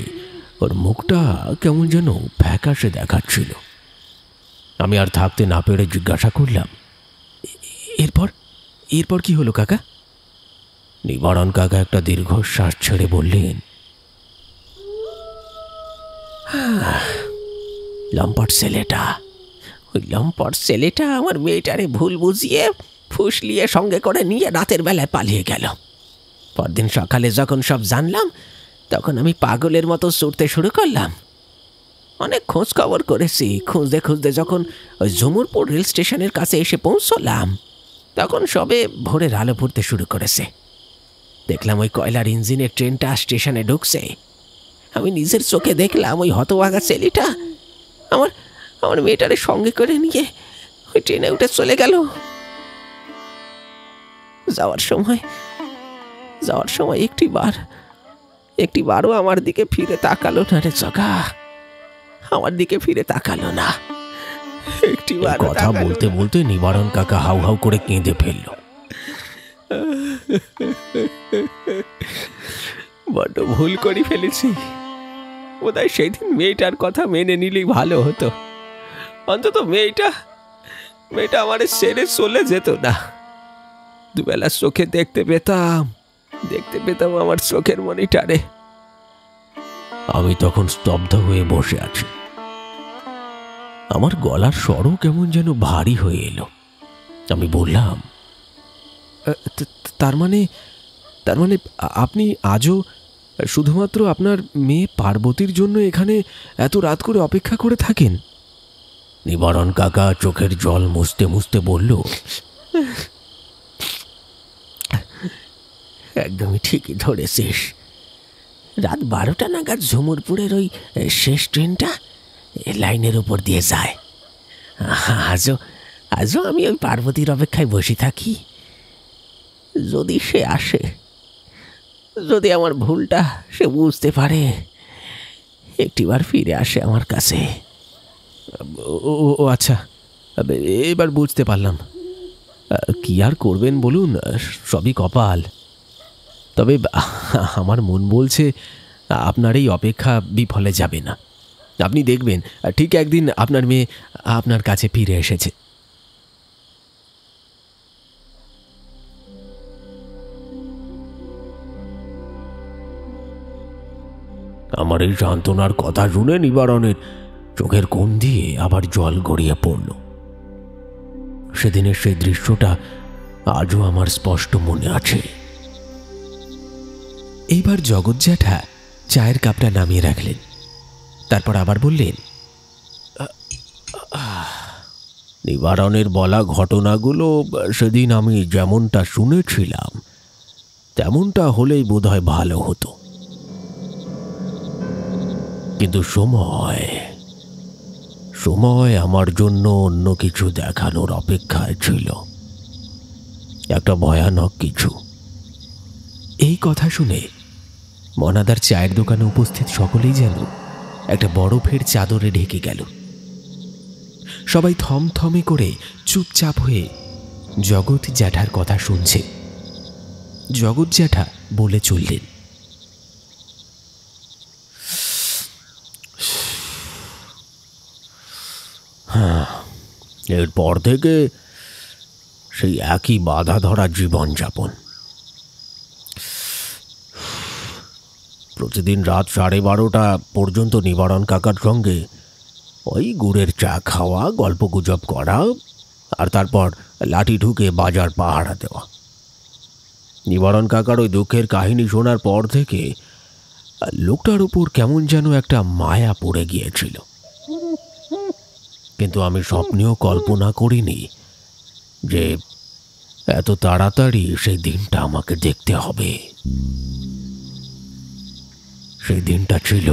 ওর মুখটা কেমন যেন ফ্যাকাশে দেখাচ্ছিল। আমি আর থাকতে না পেরে জিজ্ঞাসা করলাম, এরপর এরপর কি হলো কাকা? নিবারণ কাকা একটা দীর্ঘশ্বাস ছেড়ে বললেন, লম্পট ছেলেটা, ওই লম্পট ছেলেটা আমার মেয়েটারে ভুল বুঝিয়ে ফুসলিয়ে সঙ্গে করে নিয়ে রাতের বেলায় পালিয়ে গেল। পরদিন সকালে যখন সব জানলাম, তখন আমি পাগলের মতো ছুটতে শুরু করলাম। অনেক খোঁজ খবর করেছি। খুঁজতে খুঁজতে যখন ওই জমুরপুর রেল স্টেশনের কাছে এসে পৌঁছলাম, তখন সবে ভোরের আলো পড়তে শুরু করেছে। দেখলাম ওই কয়লার ইঞ্জিনের ট্রেনটা স্টেশনে ঢুকছে। আমি নিজের চোখে দেখলাম ওই হতভাগা ছেলেটা আমার আমার মেয়েটারে সঙ্গে করে নিয়ে ওই ট্রেনে উঠে চলে গেল। যাওয়ার সময় একটিবারও আমার দিকে ফিরে তাকালো না রে জগা, আমার দিকে ফিরে তাকালো না। একটিবার কথা বলতে বলতে নিবারণ কাকা হাউ হাউ করে কেঁদে ফেলল। বড্ড ভুল করে ফেলেছি। বোধহয় সেই দিন মেয়েটার কথা মেনে নিলেই ভালো হতো। অন্তত মেয়েটা আমার ছেড়ে চলে যেত না। দুবেলা চোখে দেখতে পেতাম আমার চোখের মনিটারে। আমি তখন স্তব্ধ হয়ে বসে আছি। আমার গলার স্বরও কেমন যেন ভারী হয়ে এলো। আমি বললাম, তার মানে আপনি আজও শুধুমাত্র আপনার মেয়ে পার্বতীর জন্য এখানে এত রাত করে অপেক্ষা করে থাকেন? নিবারণ কাকা চোখের জল মুছতে মুছতে বলল, একদমই ঠিকই ধরেছিস। রাত 12টা নাগাদ ঝুমুরপুরের ওই শেষ ট্রেনটা লাইনের উপর দিয়ে যায়। আজও আমি ওই পার্বতীর অপেক্ষায় বসে থাকি। যদি সে আসে, যদি আমার ভুলটা সে বুঝতে পারে, একটিবার ফিরে আসে আমার কাছে। ও আচ্ছা, এবার বুঝতে পারলাম। কি আর করবেন বলুন, সবই কপাল। তবে আমার মন বলছে আপনার এই অপেক্ষা বিফলে যাবে না। আপনি দেখবেন ঠিক একদিন আপনার মেয়ে আপনার কাছে ফিরে এসেছে। আমার এই সান্ত্বনার কথা শুনে নিবারণের চোখের কোণ দিয়ে আবার জল গড়িয়ে পড়ল। সেদিনের সেই দৃশ্যটা আজও আমার স্পষ্ট মনে আছে। এইবার জগৎ জ্যাঠা চায়ের কাপটা নামিয়ে রাখলেন। তারপর আবার বললেন, নিবারণের বলা ঘটনাগুলো সেদিন আমি যেমনটা শুনেছিলাম তেমনটা হলেই বোধহয় ভালো হতো, কিন্তু সময় আমার জন্য অন্য কিছু দেখানোর অপেক্ষায় ছিল, একটা ভয়ানক কিছু। এই কথা শুনে মনাদার চায়ের দোকানে উপস্থিত সকলেই যেন একটা বরফের চাদরে ঢেকে গেল। সবাই থমথমে করে চুপচাপ হয়ে জগৎ জ্যাঠার কথা শুনছে। জগৎ জ্যাঠা বলে চললেন, এরপর থেকে সেই একই বাধা ধরা জীবনযাপন। প্রতিদিন রাত 12:30 পর্যন্ত নিবারণ কাকার সঙ্গে ওই গুড়ের চা খাওয়া, গল্পগুজব করা, আর তারপর লাঠি ঢুকে বাজার পাহারা দেওয়া। নিবারণ কাকার ওই দুঃখের কাহিনী শোনার পর থেকে লোকটার উপর কেমন যেন একটা মায়া পড়ে গিয়েছিল, কিন্তু আমি স্বপ্নেও কল্পনা করিনি যে এত তাড়াতাড়ি সেই দিনটা আমাকে দেখতে হবে। সেই দিনটা ছিল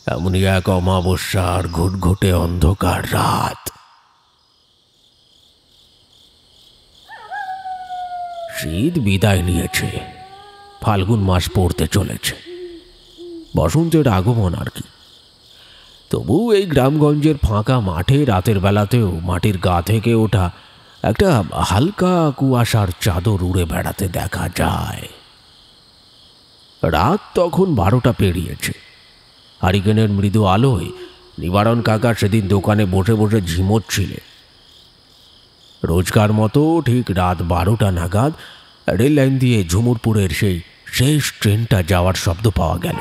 এমনই এক অমাবস্যার ঘুটঘুটে অন্ধকার রাত। শীত বিদায় নিয়েছে, ফাল্গুন মাস পড়তে চলেছে, বসন্তের আগমন আর কি। তবু এই গ্রামগঞ্জের ফাঁকা মাঠে রাতের বেলাতেও মাটির গা থেকে ওঠা একটা হালকা কুয়াশার চাদর উড়ে বেড়াতে দেখা যায়। রাত তখন 12টা পেরিয়েছে। হারিকেনের মৃদু আলোয় নিবারণ কাকা সেদিন দোকানে বসে বসে ঝিমোচ্ছিলেন। রোজকার মতো ঠিক রাত 12টা নাগাদ রেল লাইন দিয়ে ঝুমুরপুরের সেই শেষ ট্রেনটা যাওয়ার শব্দ পাওয়া গেল।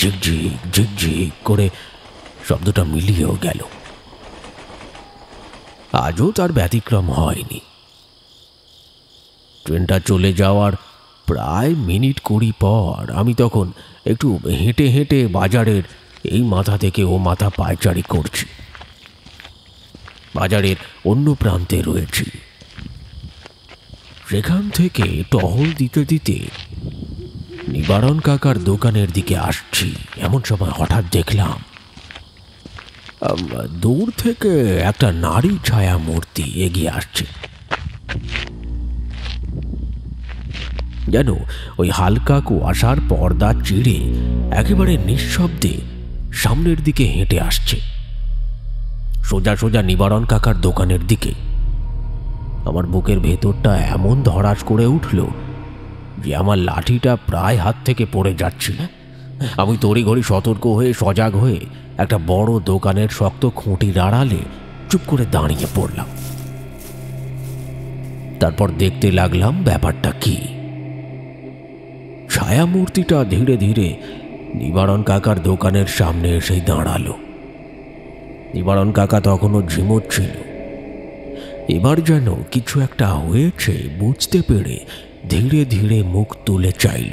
ঝিকঝিক ঝিকঝিক করে শব্দটা মিলিয়েও গেল। আজও তার ব্যতিক্রম হয়নি। ট্রেনটা চলে যাওয়ার প্রায় মিনিট 20 পর আমি তখন একটু হেঁটে হেঁটে বাজারের এই মাথা থেকে ও মাথা পায়চারি করছি। বাজারের অন্য প্রান্তে রয়েছি। সেখান থেকে টহল দিতে দিতে নিবারণ কাকার দোকানের দিকে আসছি, এমন সময় হঠাৎ দেখলাম দূর থেকে একটা নারী ছায়া মূর্তি এগিয়ে আসছে। যেন ওই হালকা কুয়াশার পর্দা চিড়ে একেবারে নিঃশব্দে সামনের দিকে হেঁটে আসছে, সোজা সোজা নিবারণ কাকার দোকানের দিকে। আমার বুকের ভেতরটা এমন ধড়াস করে উঠল যে আমার লাঠিটা প্রায় হাত থেকে পড়ে যাচ্ছিল। আমি তড়িঘড়ি সতর্ক হয়ে সজাগ হয়ে একটা বড় দোকানের শক্ত খুঁটির আড়ালে চুপ করে দাঁড়িয়ে পড়লাম। তারপর দেখতে লাগলাম ব্যাপারটা কি। ছায়ামূর্তিটা ধীরে ধীরে নিবারণ কাকার দোকানের সামনে এসেই দাঁড়ালো। নিবারণ কাকা তখনও ঝিমোচ্ছিল। এবার যেন কিছু একটা হয়েছে বুঝতে পেরে ধীরে ধীরে মুখ তুলে চাইল।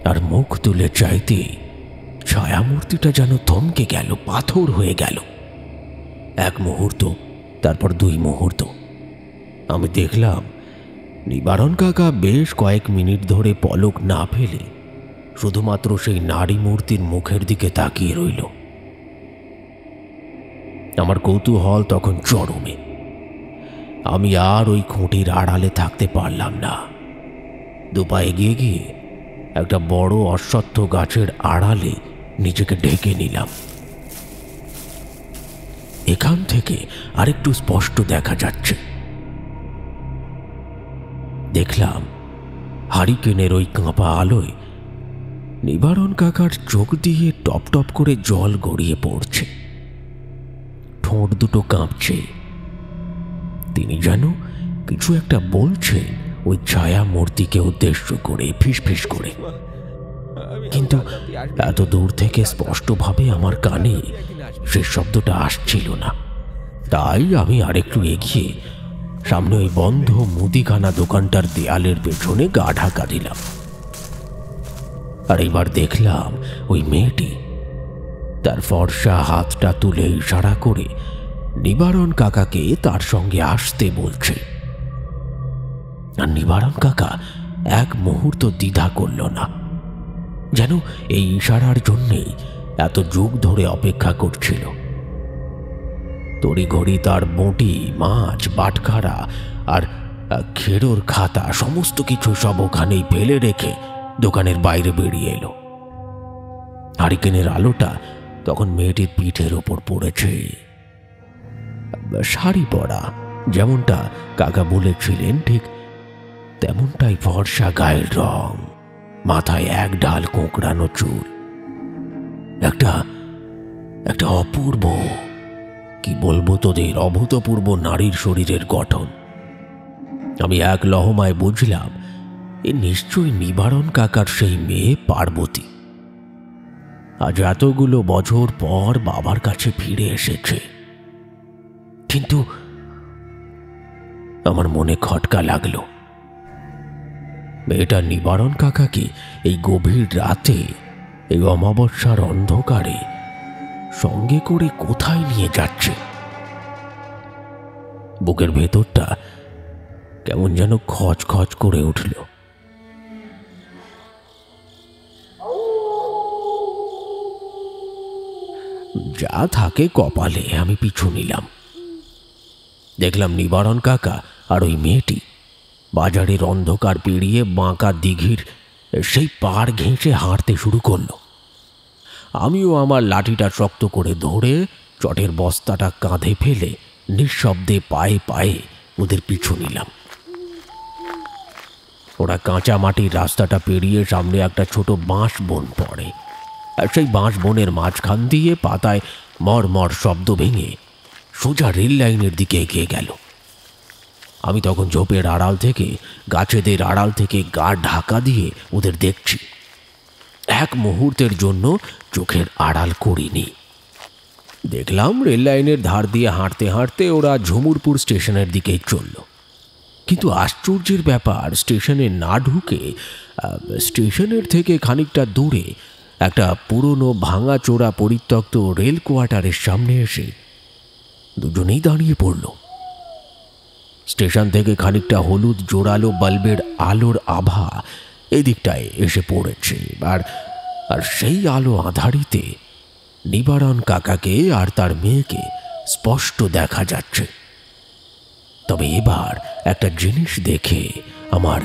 আর মুখ তুলে চাইতে ছায়ামূর্তিটা যেন থমকে গেল, পাথর হয়ে গেল। এক মুহূর্ত, তারপর 2 মুহূর্ত। আমি দেখলাম নিবারণ কাকা বেশ কয়েক মিনিট ধরে পলক না ফেলে শুধুমাত্র সেই নারী মূর্তির মুখের দিকে তাকিয়ে রইল। আমার কৌতূহল তখন চরমে। আমি আর ওই খুঁটির আড়ালে থাকতে পারলাম না। 2 পা এগিয়ে গিয়ে একটা বড় অশ্বত্থ গাছের আড়ালে নিজেকে ঢেকে নিলাম। এখান থেকে আরেকটু স্পষ্ট দেখা যাচ্ছে। দেখলাম হারিকেনের ওই কাঁপা আলোয় নিবারণ কাকার চোখ দিয়ে টপ টপ করে জল গড়িয়ে পড়ছে। ঠোঁট দুটো কাঁপছে। তিনি যেন কিছু একটা বলছেন ওই ছায়া মূর্তিকে উদ্দেশ্য করে, ফিসফিস করে। কিন্তু এত দূর থেকে স্পষ্টভাবে আমার কানে সে শব্দটা আসছিল না। তাই আমি আরেকটু এগিয়ে সামনে ওই বন্ধ মুদিখানা দোকানটার দেয়ালের পেছনে গা ঢাকা দিলাম। আর এবার দেখলাম ওই মেয়েটি তার ফর্সা হাতটা তুলে ইশারা করে নিবারণ কাকাকে তার সঙ্গে আসতে বলছে। আর নিবারণ কাকা এক মুহূর্ত দ্বিধা করল না, যেন এই ইশারার জন্যেই এত যুগ ধরে অপেক্ষা করছিল। তড়িঘড়ি তার বঁটি, মাছ, বাটখারা আর খেরোর খাতা সমস্ত কিছু সব ওখানেই ফেলে রেখে দোকানের বাইরে বেরিয়ে এলো। হারিকেনের আলোটা তখন মেয়েটির পিঠের ওপর পড়েছে। শাড়ি পরা, যেমনটা কাকা বলেছিলেন ঠিক তেমনটাই ফর্সা গায়ের রং, মাথায় এক ঢাল কোঁকড়ানো চুল। একটা অপূর্ব, কি বলবো তোদের, অভূতপূর্ব নারীর শরীরের গঠন। আমি এক লহমায় বুঝলাম এ নিশ্চয়ই নিবারণ কাকার সেই মেয়ে পার্বতী। আজ এতগুলো বছর পর বাবার কাছে ফিরে এসেছে। কিন্তু আমার মনে খটকা লাগলো, মেয়েটা নিবারণ কাকাকে এই গভীর রাতে, এই অমাবস্যার অন্ধকারে সঙ্গে করে কোথায় নিয়ে যাচ্ছে। বুকের ভেতরটা কেমন যেন খচখচ করে উঠল। যা থাকে কপালে, আমি পিছু নিলাম। দেখলাম নিবারণ কাকা আর ওই মেয়েটি বাজারের অন্ধকার পেরিয়ে বাঁকা দিঘির সেই পাড় ঘেঁষে হাঁটতে শুরু করলো। আমিও আমার লাঠিটা শক্ত করে ধরে চটের বস্তাটা কাঁধে ফেলে নিঃশব্দে পায়ে পায়ে ওদের পিছু নিলাম। ওরা কাঁচা মাটির রাস্তাটা পেরিয়ে সামনে একটা ছোট বাঁশ বন পড়ে। আর সেই বাঁশ বনের মাঝখান দিয়ে পাতায় মরমর শব্দ ভেঙে সোজা রেল লাইনের দিকে এগিয়ে গেল। আমি তখন ঝোপের আড়াল থেকে, গাছেদের আড়াল থেকে গা ঢাকা দিয়ে ওদের দেখছি। এক মুহূর্তের জন্য চোখের আড়াল করিনি। দেখলাম রেল লাইনের ধার দিয়ে হাঁটতে হাঁটতে ওরা ঝুমুরপুর স্টেশনের দিকেই চলল। কিন্তু আশ্চর্যের ব্যাপার, স্টেশনে না ঢুকে স্টেশনের থেকে খানিকটা দূরে একটা পুরনো ভাঙাচোরা পরিত্যক্ত রেল কোয়ার্টারের সামনে এসে দুজনেই দাঁড়িয়ে পড়ল। স্টেশন থেকে খানিকটা হলুদ জোরালো বাল্বের আলোর আভা এদিকটায় এসে পড়েছে। আর সেই আলো আধারিতে নিবারণ কাকাকে আর তার মেয়েকে স্পষ্ট দেখা যাচ্ছে। তবে এবার একটা জিনিস দেখে আমার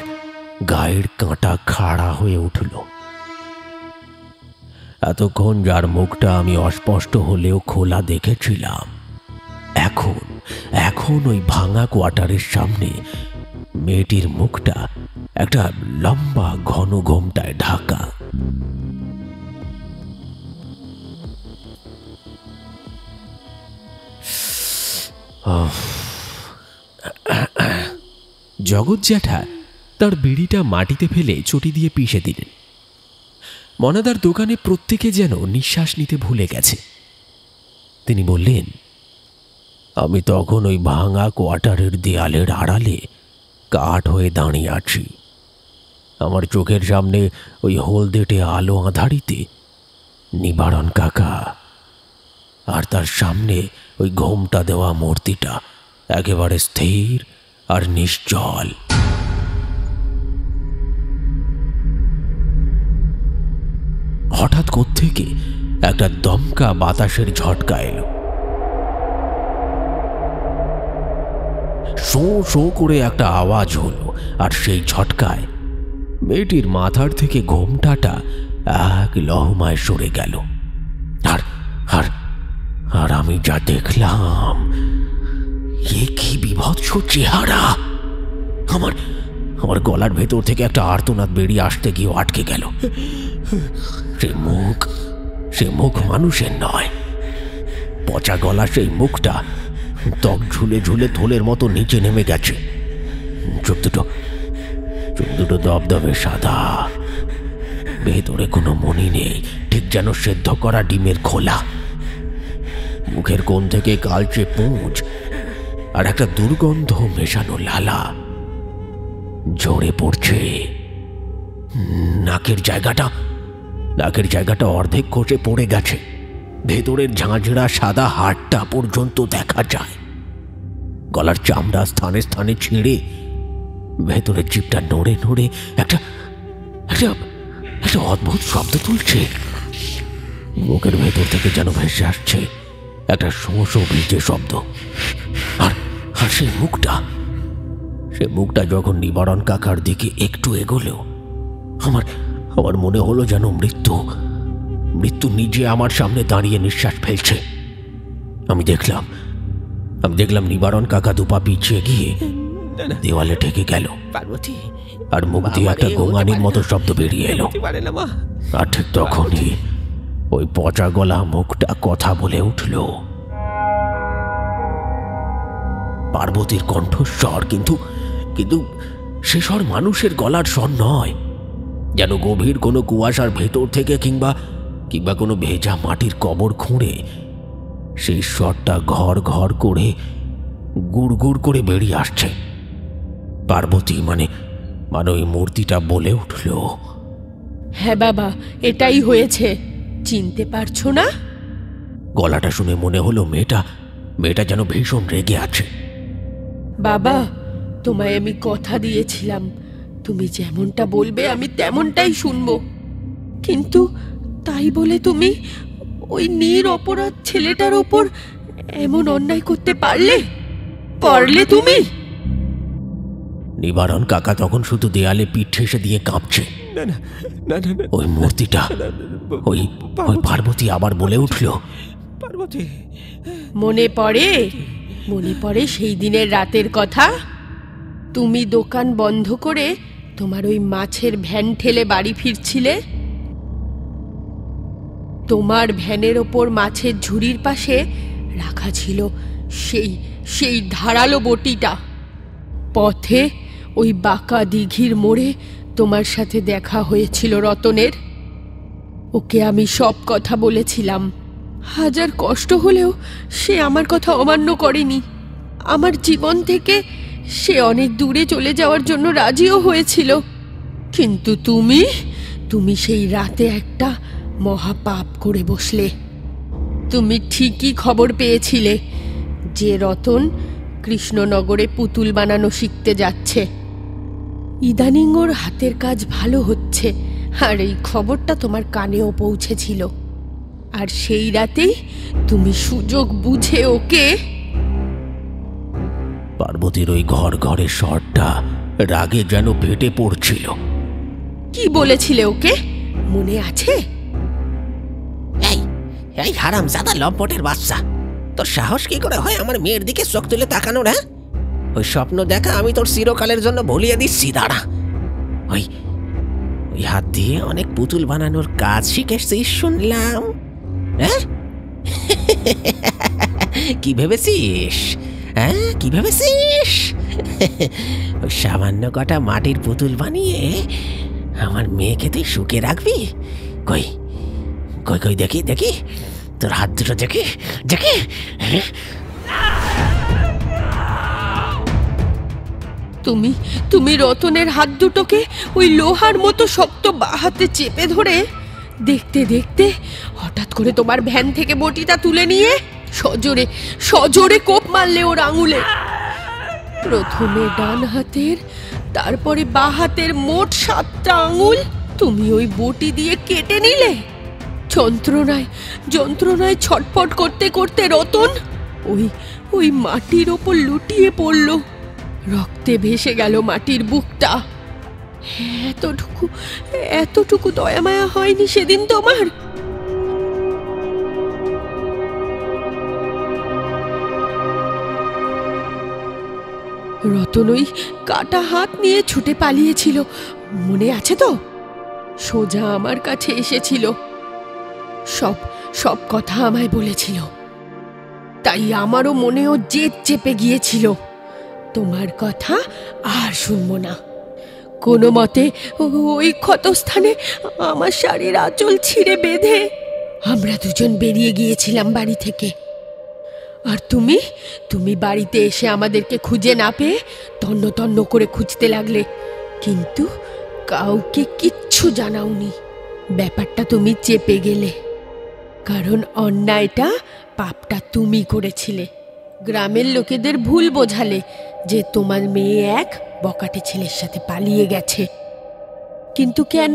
গায়ের কাঁটা খাড়া হয়ে উঠল। এতক্ষণ যার মুখটা আমি অস্পষ্ট হলেও খোলা দেখেছিলাম, এখন ওই ভাঙা কোয়ার্টারের সামনে মেয়েটির মুখটা একটা লম্বা ঘন ঘোমটায় ঢাকা। জগৎ জ্যাঠা তার বিড়িটা মাটিতে ফেলে চটি দিয়ে পিষে দিলেন। মনাদার দোকানে প্রত্যেকে যেন নিঃশ্বাস নিতে ভুলে গেছে। তিনি বললেন, আমি তখন ওই ভাঙা কোয়ার্টারের দেয়ালের আড়ালে কাঠ হয়ে দাঁড়িয়ে আছি। আমার চোখের সামনে ওই হলদেটে আলো আঁধারিতে নিবারণ কাকা, আর তার সামনে ওই ঘোমটা দেওয়া মূর্তিটা একেবারে স্থির আর নিশ্চল। হঠাৎ কোত্থেকে একটা দমকা বাতাসের ঝটকা এলো। শো শো করে একটা আওয়াজ হলো, আর সেই ঝটকায় মেয়েটির মাথার থেকে ঘোমটাটা এক লহমায় সরে গেল। আর আর আর আমি যা দেখলাম, এ কি বিভৎস চেহারা! আমার আমার গলার ভেতর থেকে একটা আর্তনাদ বেরিয়ে আসতে গিয়ে আটকে গেল। সে মুখ মানুষের নয়। পচা গলা সেই মুখটা ত্বক ঝুলে ঝুলে থলের মতো নিচে নেমে গেছে। চোখ দুটো দবদবে সাদা, ভেতরে কোনো মনি নেই, ঠিক যেন সেদ্ধ করা ডিমের খোলা। মুখের কোণ থেকে কালচে পুঁজ আর একটা দুর্গন্ধ মেশানো লালা ঝরে পড়ছে। নাকের জায়গাটা অর্ধেক খসে পড়ে গেছে। ভেতরের ঝাঁঝরা সাদা হাড়টা পর্যন্ত দেখা যায়। গলার চামড়া স্থানে স্থানে ছিঁড়ে ভেতরের জিভটা নড়ে নড়ে একটা অদ্ভুত শব্দ তুলছে। মুখের ভেতর থেকে যেন ভেসে আসছে একটা শোঁ ভিজে শব্দ। আর সেই মুখটা যখন নিবারণ কাকার দিকে একটু এগোলো, আমার মনে হলো যেন মৃত্যু নিজে আমার সামনে দাঁড়িয়ে নিঃশ্বাস ফেলছে। আমি দেখলাম নিবারণ কাকা দুপা পিছিয়ে গিয়ে দেওয়ালে ঠেকে গেল। পার্বতী, আর মুখ দিয়ে একটা গোঙানির মতো শব্দ বেরিয়ে এলো। আর ঠিক তখনই ওই পচা গলা মুখটা কথা বলে উঠল। পার্বতীর কণ্ঠস্বর, কিন্তু সে স্বর মানুষের গলার স্বর নয়। যেন গভীর কোনো কুয়াশার ভেতর থেকে কিংবা কোনো ভেজা মাটির কবর খুঁড়ে সেই স্বরটা ঘর ঘর করে গুড় গুড় করে বেরিয়ে আসছে। পার্বতী মানে ওই মূর্তিটা বলে উঠল, হ্যাঁ বাবা, এটাই হয়েছে। চিনতে পারছো না? গলাটা শুনে মনে হলো মেয়েটা যেন ভীষণ রেগে আছে। বাবা, তোমায় আমি কথা দিয়েছিলাম, তুমি যেমনটা বলবে আমি তেমনটাই শুনবো। কিন্তু তাই বলে তুমি ওই নিরপরাধ ছেলেটার ওপর এমন অন্যায় করতে পারলে তুমি? নিবারণ কাকা তখন শুধু দেয়ালে পিঠ ঠেসে দিয়ে কাঁপছে। ওই মূর্তিটা, ওই পার্বতী আবার বলে উঠল, পার্বতী, মনে পড়ে সেই দিনের রাতের কথা? তুমি দোকান বন্ধ করে তোমার ওই মাছের ভ্যান ঠেলে বাড়ি ফিরছিলে। তোমার ভ্যানের ওপর মাছের ঝুড়ির পাশে রাখা ছিল সেই ধারালো বটিটা। পথে ওই বাঁকা দিঘির মোড়ে তোমার সাথে দেখা হয়েছিল রতনের। ওকে আমি সব কথা বলেছিলাম। হাজার কষ্ট হলেও সে আমার কথা অমান্য করেনি। আমার জীবন থেকে সে অনেক দূরে চলে যাওয়ার জন্য রাজিও হয়েছিল। কিন্তু তুমি সেই রাতে একটা মহাপাপ করে বসলে। তুমি ঠিকই খবর পেয়েছিলে যে রতন কৃষ্ণনগরে পুতুল বানানো শিখতে যাচ্ছে। ইদানিং ওর হাতের কাজ ভালো হচ্ছে, আর এই খবরটা তোমার কানেও পৌঁছেছিল। আর সেই রাতেই তুমি সুযোগ বুঝে ওকে। পার্বতীর ওই ঘরের স্বরটা রাগে যেন ফেটে পড়ছিল। কি বলেছিলে ওকে, মনে আছে? এই হারামজাদা লম্পটের বাচ্চা, তোর সাহস কি করে হয় আমার মেয়ের দিকে চোখ তুলে তাকানোর? হ্যাঁ, ওই স্বপ্ন দেখা আমি তোর চিরকালের জন্য ভুলিয়ে দিচ্ছি। দাঁড়া, ওই হাত দিয়ে অনেক পুতুল বানানোর কাজ শিখেছিস শুনলাম। হ্যাঁ, কি ভেবেছিস? ওই সামান্য কটা মাটির পুতুল বানিয়ে আমার মেয়েকে তুই সুখে রাখবি? কই কই কই দেখি দেখি, তোর হাত দুটো দেখি দেখি। তুমি তুমি রতনের হাত দুটোকে ওই লোহার মতো শক্ত হাতে চেপে ধরে দেখতে দেখতে হঠাৎ করে তোমার ভ্যান থেকে বটিটা তুলে নিয়ে সজোরে সজোরে কোপ মারলে ওর আঙুলে। প্রথমে ডান হাতের, তারপরে বাঁ হাতের মোট 7টা আঙুল তুমি ওই বটি দিয়ে কেটে নিলে। যন্ত্রণায় যন্ত্রণায় ছটফট করতে করতে রতন ওই ওই মাটির ওপর লুটিয়ে পড়ল। রক্তে ভেসে গেল মাটির বুকটা। এতটুকু এতটুকু দয়া মায়া হয়নি সেদিন তোমার? রতন ওই কাটা হাত নিয়ে ছুটে পালিয়েছিল, মনে আছে তো? সোজা আমার কাছে এসেছিল, সব সব কথা আমায় বলেছিল। তাই আমারও মনেও জেদ চেপে গিয়েছিল, তোমার কথা আর শুনবো না। কোনো মতে ওই ক্ষতস্থানে আমার শাড়ির আঁচল ছিঁড়ে বেঁধে আমরা দুজন বেরিয়ে গিয়েছিলাম বাড়ি থেকে। আর তুমি তুমি বাড়িতে এসে আমাদেরকে খুঁজে না পেয়ে তন্ন তন্ন করে খুঁজতে লাগলে, কিন্তু কাউকে কিচ্ছু জানাওনি। ব্যাপারটা তুমি চেপে গেলে, কারণ অন্যায়টা পাপটা তুমি করেছিলে। গ্রামের লোকেদের ভুল বোঝালে যে তোমার মেয়ে এক বকাটে ছেলের সাথে পালিয়ে গেছে, কিন্তু কেন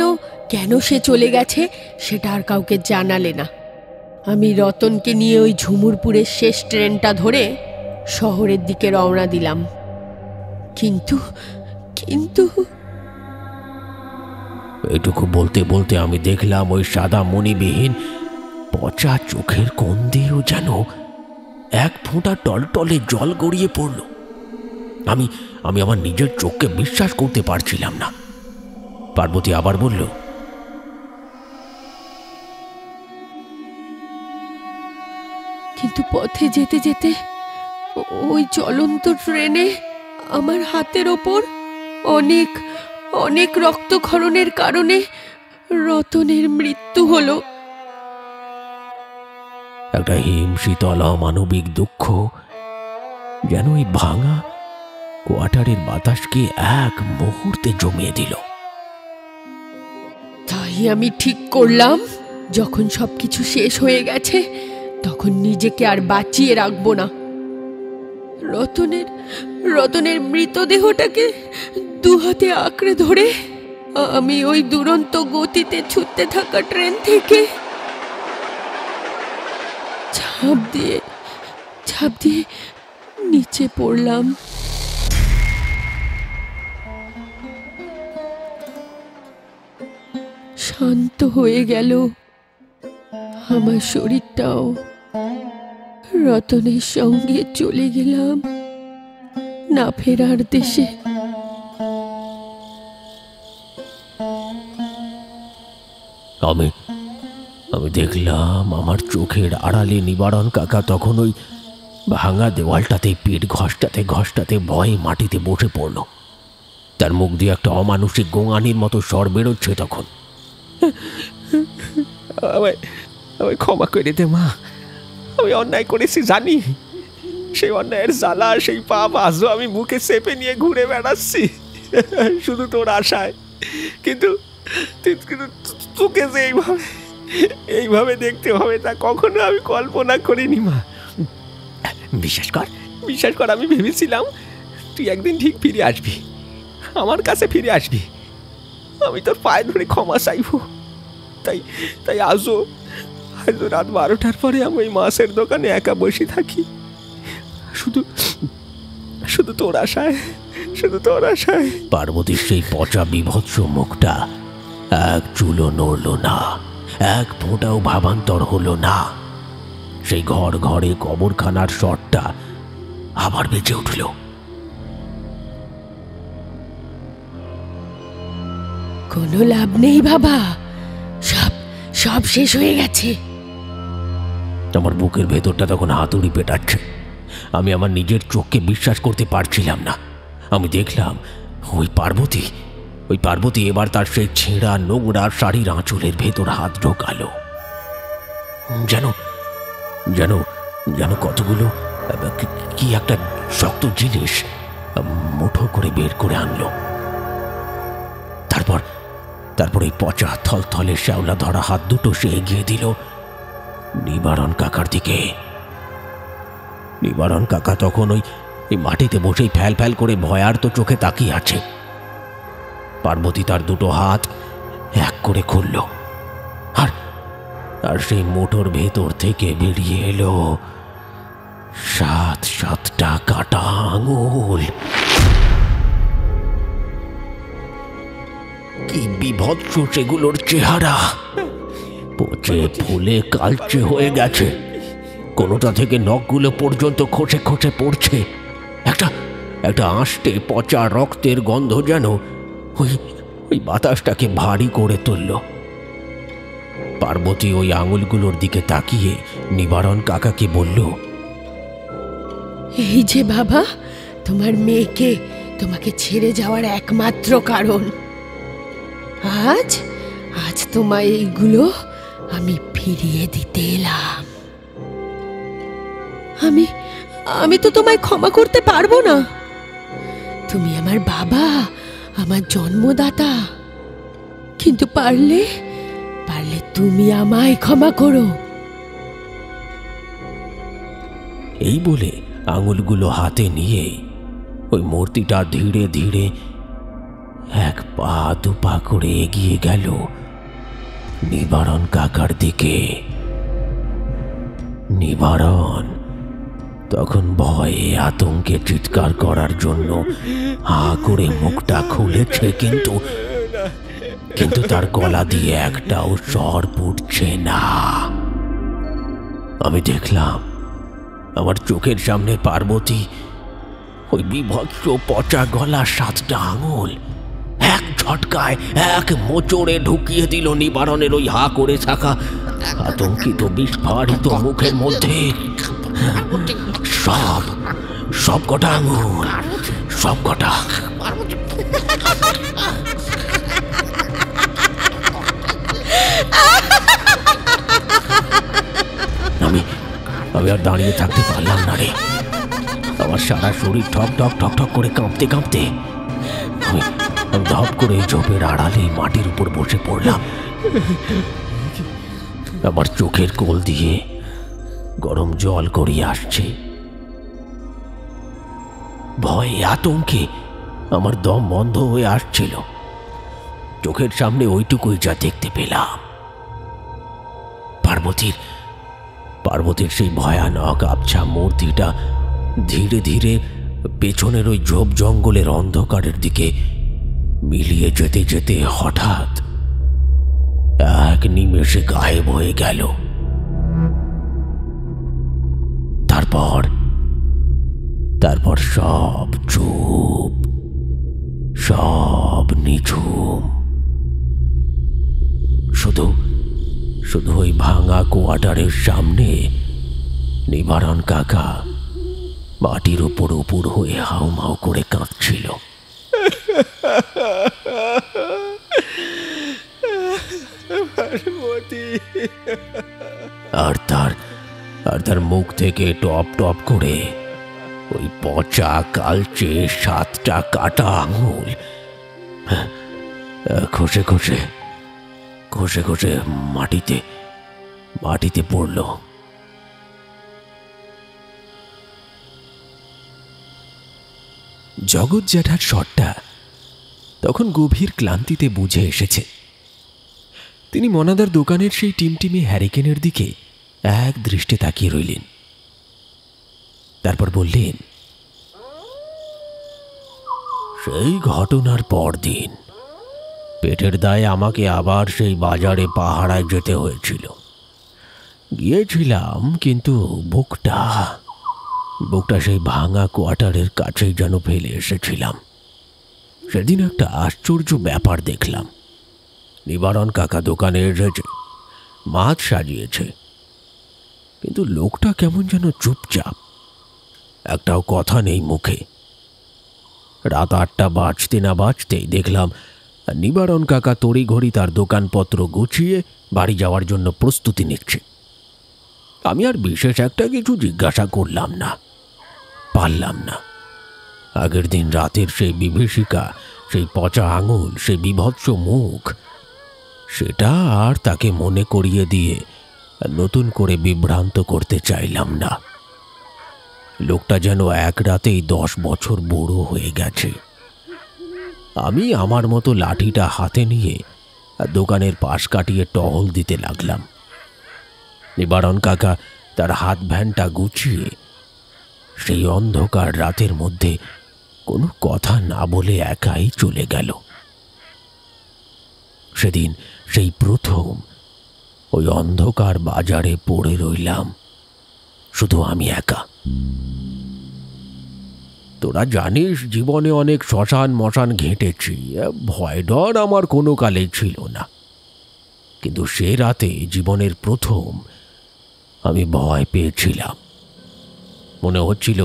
কেন সে চলে গেছে সেটা আর কাউকে জানালে না। আমি রতনকে নিয়ে ওই ঝুমুরপুরের শেষ ট্রেনটা ধরে শহরের দিকে রওনা দিলাম। কিন্তু কিন্তু এটুকু বলতে বলতে আমি দেখলাম ওই সাদা মণিবিহীন পচা চোখের কোণ দিয়েও যেন এক ফোঁটা টলটলে জল গড়িয়ে পড়ল। আমি আমি আমার নিজের চোখকে বিশ্বাস করতে পারছিলাম না। পার্বতী আবার বলল, কিন্তু পথে যেতে যেতে ওই চলন্ত ট্রেনে আমার হাতের ওপর অনেক অনেক রক্তক্ষরণের কারণে রতনের মৃত্যু হলো। একটা হিমশীতল অমানবিক দুঃখ যেন ওই ভাঙা কোয়ার্টারের বাতাসকে এক মুহূর্তে জমিয়ে দিল। তাই আমি ঠিক করলাম, যখন সবকিছু শেষ হয়ে গেছে তখন নিজেকে আর বাঁচিয়ে রাখবো না। রতনের মৃতদেহটাকে দুহাতে আঁকড়ে ধরে আমি ওই দুরন্ত গতিতে ছুটতে থাকা ট্রেন থেকে ঝাঁপ দিয়ে নিচে পড়লাম। শান্ত হয়ে গেল আমার শরীরটাও। রতনের সঙ্গে চলে গেলাম না ফেরার দেশে। আমি দেখলাম আমার চোখের আড়ালে নিবারণ কাকা তখন ওই ভাঙা দেওয়ালটাতে পিঠ ঘষটাতে ভয়ে মাটিতে বসে পড়ল। তার মুখ দিয়ে একটা অমানুষিক গোঙানির মতো স্বর বেরোচ্ছে তখন। আমায় ক্ষমা করে দে মা, আমি অন্যায় করেছি জানি। সেই অন্যায়ের জ্বালা, সেই পাপ আজও আমি মুখে চেপে নিয়ে ঘুরে বেড়াচ্ছি শুধু তোর আশায়। কিন্তু তোকে যে এইভাবে দেখতে হবে তা কখনো আমি কল্পনা করিনি মা। বিশ্বাস কর আমি ভেবেছিলাম তুই একদিন ঠিক ফিরে আসবি, আমার কাছে ফিরে আসবি, আমি তোর পায়ে ধরে ক্ষমা চাইব। তাই আজও রাত 12টার পরে আমি ওই মাছের দোকানে একা বসে থাকি, শুধু তোর আশায়। পার্বতীর সেই পচা বিভৎস মুখটা এক চুলও নড়ল না, এক ফোঁটাও ভাবান্তর হলো না। সেই ঘরে কবরখানার শটটা আবার বেঁচে উঠল। কোনো লাভ নেই বাবা, সব শেষ হয়ে গেছে। আমার বুকের ভেতরটা তখন হাতুড়ি পেটাচ্ছে। আমি আমার নিজের চোখকে বিশ্বাস করতে পারছিলাম না। আমি দেখলাম ওই পার্বতী ওই পার্বতী এবার তার সেই ছেঁড়া নোংরা শাড়ির আঁচলের ভেতর হাত ঢোকালো। যেন যেন যেন কতগুলো কি একটা শক্ত জিনিস মুঠো করে বের করে আনলো। তারপর এই পচা থলথলে শ্যাওলা ধরা হাত দুটো সে এগিয়ে দিল নিবারণ কাকার দিকে। নিবারণ কাকা তখন ওই মাটিতে বসেই ফ্যাল ফ্যাল করে ভয়ার্ত চোখে তাকিয়ে আছে। পার্বতী তার দুটো হাত এক করে খুলল, আর সেই মুঠোর ভেতর থেকে বেরিয়ে এলো 7-7টা কাটা আঙুল। কি বিভৎস সেগুলোর চেহারা! পচে ফুলে কালচে হয়ে গেছে, কোনোটা থেকে নখগুলো পর্যন্ত খসে খসে পড়ছে। একটা আষ্টে পচা রক্তের গন্ধ যেন ওই বাতাসটাকে ভারী করে তুলল। পার্বতী ওই আঙুলগুলোর দিকে তাকিয়ে নিবারণ কাকাকে বলল, এই যে বাবা, তোমার মেয়েকে তোমাকে ছেড়ে যাওয়ার একমাত্র কারণ। আজ তোমায় এইগুলো আমি ফিরিয়ে দিতে এলাম। আমি তো তোমায় ক্ষমা করতে পারবো না। তুমি আমার বাবা, আমার জন্মদাতা, কিন্তু পারলে তুমি আমায় ক্ষমা করো। এই বলে আঙুলগুলো হাতে নিয়ে ওই মূর্তিটা ধীরে ধীরে 1 পা 2 পা করে এগিয়ে গেল নিবারণ কাকার দিকে। নিবারণ তখন ভয়ে আতঙ্কে চিৎকার করার জন্য হা করে মুখটা খুলেছে, কিন্তু তার গলা দিয়ে একটাও স্বর ফুটছে না। আমি দেখলাম আমার চোখের সামনে পার্বতী ওই বিভৎস পচা গলা 7টা আঙুল এক ঝটকায় এক মোচড়ে ঢুকিয়ে দিল নিবারণের ওই হা করে থাকা আতঙ্কিত বিস্ফারিত মুখের মধ্যে। সব কটা আঙুল, সব কটা। আমি আর দাঁড়িয়ে থাকতে পারলাম না রে। আমার সারা শরীর ঠক ঠক ঠক ঠক করে কাঁপতে কাঁপতে আমি ধপ করে ঝোপের আড়ালে মাটির উপর বসে পড়লাম। আমার চোখের কোল দিয়ে গরম জল গড়িয়ে আসছে। ভয়ে আতঙ্কে আমার দম বন্ধ হয়ে আসছিল। চোখের সামনে ওইটুকুই যা দেখতে পেলাম, পার্বতীর সেই ভয়ানক আবছা মূর্তিটা ধীরে ধীরে পেছনের ওই ঝোপ জঙ্গলের অন্ধকারের দিকে মিলিয়ে যেতে যেতে হঠাৎ এক নিমেষে গায়েব হয়ে গেল। তারপর সব চুপ, সব নিঝুম। শুধু ওই ভাঙা কোয়ার্টারের সামনে নিবারণ কাকা মাটির উপর উপুর হয়ে হাউমাউ করে কাঁদছিল। আর তার মুখ থেকে টপ টপ করে ওই পচা কালচে 7টা কাটা আঙুল খসে খসে মাটিতে পড়ল। জগৎ জ্যাঠার শটটা তখন গভীর ক্লান্তিতে বুঝে এসেছে। তিনি মনাদার দোকানের সেই টিমটিমে হ্যারিকেনের দিকে এক দৃষ্টে তাকিয়ে রইলেন। তারপর বললেন, সেই ঘটনার পরদিন পেটের দায়ে আমাকে আবার সেই বাজারে পাহারায় যেতে হয়েছিল। গিয়েছিলাম, কিন্তু বুকটা সেই ভাঙা কোয়ার্টারের কাছেই যেন ফেলে এসেছিলাম। সেদিন একটা আশ্চর্য ব্যাপার দেখলাম। নিবারণ কাকা দোকানে এসেছে, মাছ সাজিয়েছে, কিন্তু লোকটা কেমন যেন চুপচাপ, একটাও কথা নেই মুখে। রাত 8টা বাজতে না বাজতেই দেখলাম নিবারণ কাকা তড়িঘড়ি তার দোকানপত্র গুছিয়ে বাড়ি যাওয়ার জন্য প্রস্তুতি নিচ্ছে। আমি আর বিশেষ একটা কিছু জিজ্ঞাসা করলাম না, পারলাম না। আগের দিন রাতের সেই বিভীষিকা, সেই পচা আঙুল, সেই বীভৎস মুখ, সেটা আর তাকে মনে করিয়ে দিয়ে নতুন করে বিভ্রান্ত করতে চাইলাম না। লোকটা যেন এক রাতেই 10 বছর বুড়ো হয়ে গেছে। আমি আমার মতো লাঠিটা হাতে নিয়ে দোকানের পাশ কাটিয়ে টহল দিতে লাগলাম। নিবারণ কাকা তার হাত ভ্যানটা গুছিয়ে সেই অন্ধকার রাতের মধ্যে কোনো কথা না বলে একাই চলে গেল। সেদিন সেই প্রথম ওই অন্ধকার বাজারে পড়ে রইলাম, শুধু আমি একা। তোরা জানিস, জীবনে অনেক শ্মশান মশান ঘেঁটেছি, ভয় ডর আমার কোনো কালেই ছিল না। কিন্তু সে রাতে জীবনের প্রথম আমি ভয় পেয়েছিলাম। মনে হচ্ছিল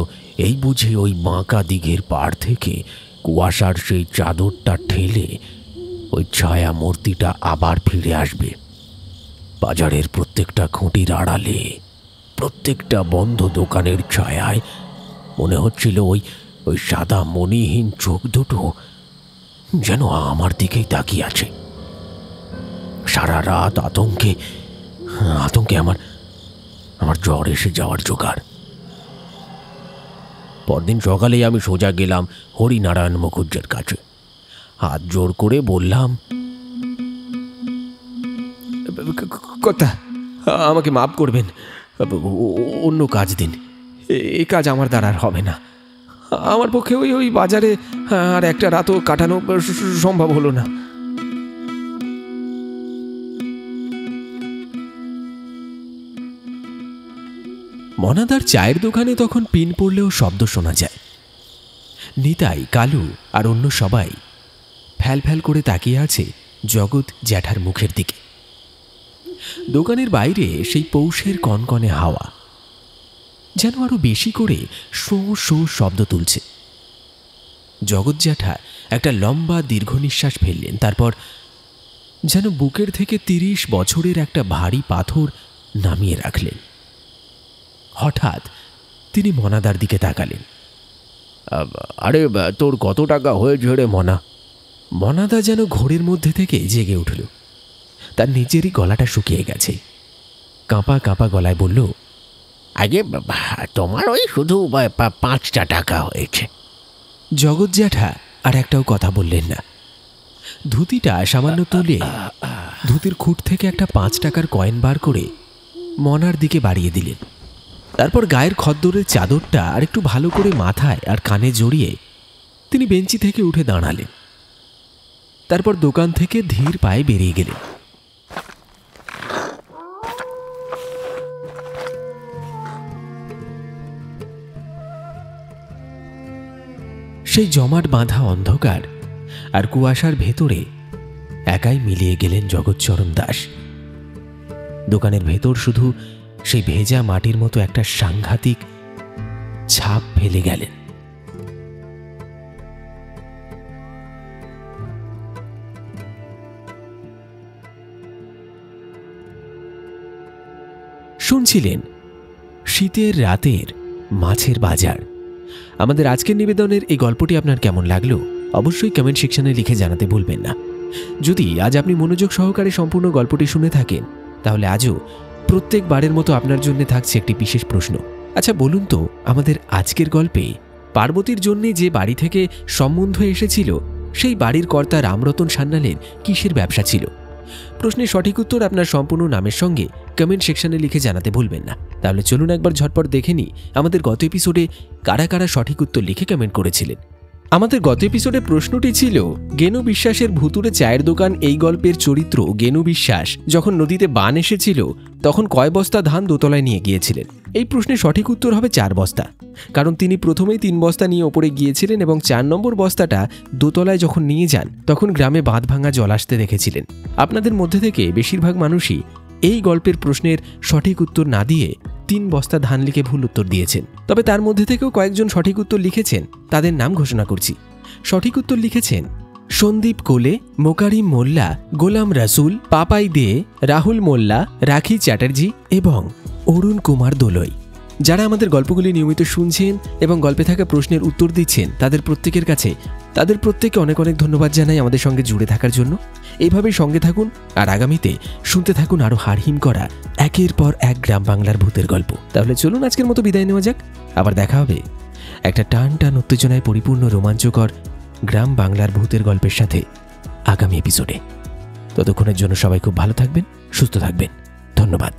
এই বুঝি ওই বাঁকা দিঘির পাড় থেকে কুয়াশার সেই চাদরটা ঠেলে ওই ছায়া মূর্তিটা আবার ফিরে আসবে। বাজারের প্রত্যেকটা খুঁটির আড়ালে, প্রত্যেকটা বন্ধ দোকানের ছায়ায় মনে হচ্ছিল ওই সাদা মণিহীন চোখ দুটো যেন আমার দিকেই তাকিয়ে আছে। সারা রাত আতঙ্কে আমার জ্বর এসে যাওয়ার জোগাড়। পরদিন সকালেই আমি সোজা গেলাম হরিনারায়ণ মুখুজ্জের কাছে। হাত জোর করে বললাম, কর্তা, আমাকে মাফ করবেন, অন্য কাজ দিন। এই কাজ আমার দ্বারা আর হবে না। আমার পক্ষে ওই বাজারে আর একটা রাতও কাটানো সম্ভব হলো না। মনাদার চায়ের দোকানে তখন পিন পড়লেও শব্দ শোনা যায়। নিতাই, কালু আর অন্য সবাই ফ্যাল ফ্যাল করে তাকিয়ে আছে জগৎ জ্যাঠার মুখের দিকে। দোকানের বাইরে সেই পৌষের কনকনে হাওয়া যেন আরো বেশি করে শো শো শব্দ তুলছে। জগৎ জ্যাঠা একটা লম্বা দীর্ঘ নিঃশ্বাস ফেললেন, তারপর যেন বুকের থেকে 30 বছরের একটা ভারী পাথর নামিয়ে রাখলেন। হঠাৎ তিনি মনাদার দিকে তাকালেন। আরে তোর কত টাকা হয়েছে রে মনা? মনাদা যেন ঘোরের মধ্যে থেকে জেগে উঠল। তার নিজেরই গলাটা শুকিয়ে গেছে। কাঁপা কাঁপা গলায় বলল, আগে তোমার ওই শুধু 5টা টাকা হয়েছে। জগৎ জ্যাঠা আর একটাও কথা বললেন না। ধুতিটা সামান্য তুলে ধুতির খুঁট থেকে একটা 5 টাকার কয়েন বার করে মনার দিকে বাড়িয়ে দিলেন। তারপর গায়ের খদ্দরের চাদরটা আর একটু ভালো করে মাথায় আর কানে জড়িয়ে তিনি বেঞ্চি থেকে উঠে দাঁড়ালেন। তারপর দোকান থেকে ধীর পায়ে বেরিয়ে গেলেন। সেই জমাট বাঁধা অন্ধকার আর কুয়াশার ভেতরে একাই মিলিয়ে গেলেন জগৎচরণ দাস। দোকানের ভেতর শুধু সেই ভেজা মাটির মতো একটা সাংঘাতিক ছাপ ফেলে গেলেন। শুনছিলেন শীতের রাতের মাছের বাজার। আমাদের আজকের নিবেদনের এই গল্পটি আপনার কেমন লাগলো অবশ্যই কমেন্ট সেকশনে লিখে জানাতে ভুলবেন না। যদি আজ আপনি মনোযোগ সহকারে সম্পূর্ণ গল্পটি শুনে থাকেন, তাহলে আজও প্রত্যেকবারের মতো আপনার জন্য থাকছে একটি বিশেষ প্রশ্ন। আচ্ছা বলুন তো, আমাদের আজকের গল্পে পার্বতীর জন্য যে বাড়ি থেকে সম্বন্ধ এসেছিল, সেই বাড়ির কর্তা রামরতন সান্যালের কিসের ব্যবসা ছিল? প্রশ্নের সঠিক উত্তর আপনার সম্পূর্ণ নামের সঙ্গে কমেন্ট সেকশনে লিখে জানাতে ভুলবেন না। তাহলে চলুন একবার ঝটপট দেখে নিই আমাদের গত এপিসোডে কারা কারা সঠিক উত্তর লিখে কমেন্ট করেছিলেন। আমাদের গত এপিসোডে প্রশ্নটি ছিল, গেনু বিশ্বাসের ভুতুড়ে চায়ের দোকান এই গল্পের চরিত্র গেনু বিশ্বাস যখন নদীতে বান এসেছিল তখন কয় বস্তা ধান দোতলায় নিয়ে গিয়েছিলেন? এই প্রশ্নের সঠিক উত্তর হবে 4 বস্তা, কারণ তিনি প্রথমেই 3 বস্তা নিয়ে ওপরে গিয়েছিলেন এবং 4 নম্বর বস্তাটা দোতলায় যখন নিয়ে যান তখন গ্রামে বাঁধ ভাঙা জল আসতে দেখেছিলেন। আপনাদের মধ্যে থেকে বেশিরভাগ মানুষই এই গল্পের প্রশ্নের সঠিক উত্তর না দিয়ে 3 বস্তা ধান লিখে ভুল উত্তর দিয়েছেন। তবে তার মধ্যে থেকেও কয়েকজন সঠিক উত্তর লিখেছেন, তাদের নাম ঘোষণা করছি। সঠিক উত্তর লিখেছেন সন্দীপ কোলে, মোকারিম মোল্লা, গোলাম রাসুল, পাপাই দে, রাহুল মোল্লা, রাখি চ্যাটার্জি এবং অরুণ কুমার দোলই। যারা আমাদের গল্পগুলি নিয়মিত শুনছেন এবং গল্পে থাকা প্রশ্নের উত্তর দিচ্ছেন, তাদের প্রত্যেককে অনেক অনেক ধন্যবাদ জানাই আমাদের সঙ্গে জুড়ে থাকার জন্য। এইভাবেই সঙ্গে থাকুন আর আগামীতে শুনতে থাকুন আরও হাড়হিম করা একের পর এক গ্রাম বাংলার ভূতের গল্প। তাহলে চলুন আজকের মতো বিদায় নেওয়া যাক। আবার দেখা হবে একটা টান টান উত্তেজনায় পরিপূর্ণ রোমাঞ্চকর গ্রাম বাংলার ভূতের গল্পের সাথে আগামী এপিসোডে। ততক্ষণের জন্য সবাই খুব ভালো থাকবেন, সুস্থ থাকবেন। ধন্যবাদ।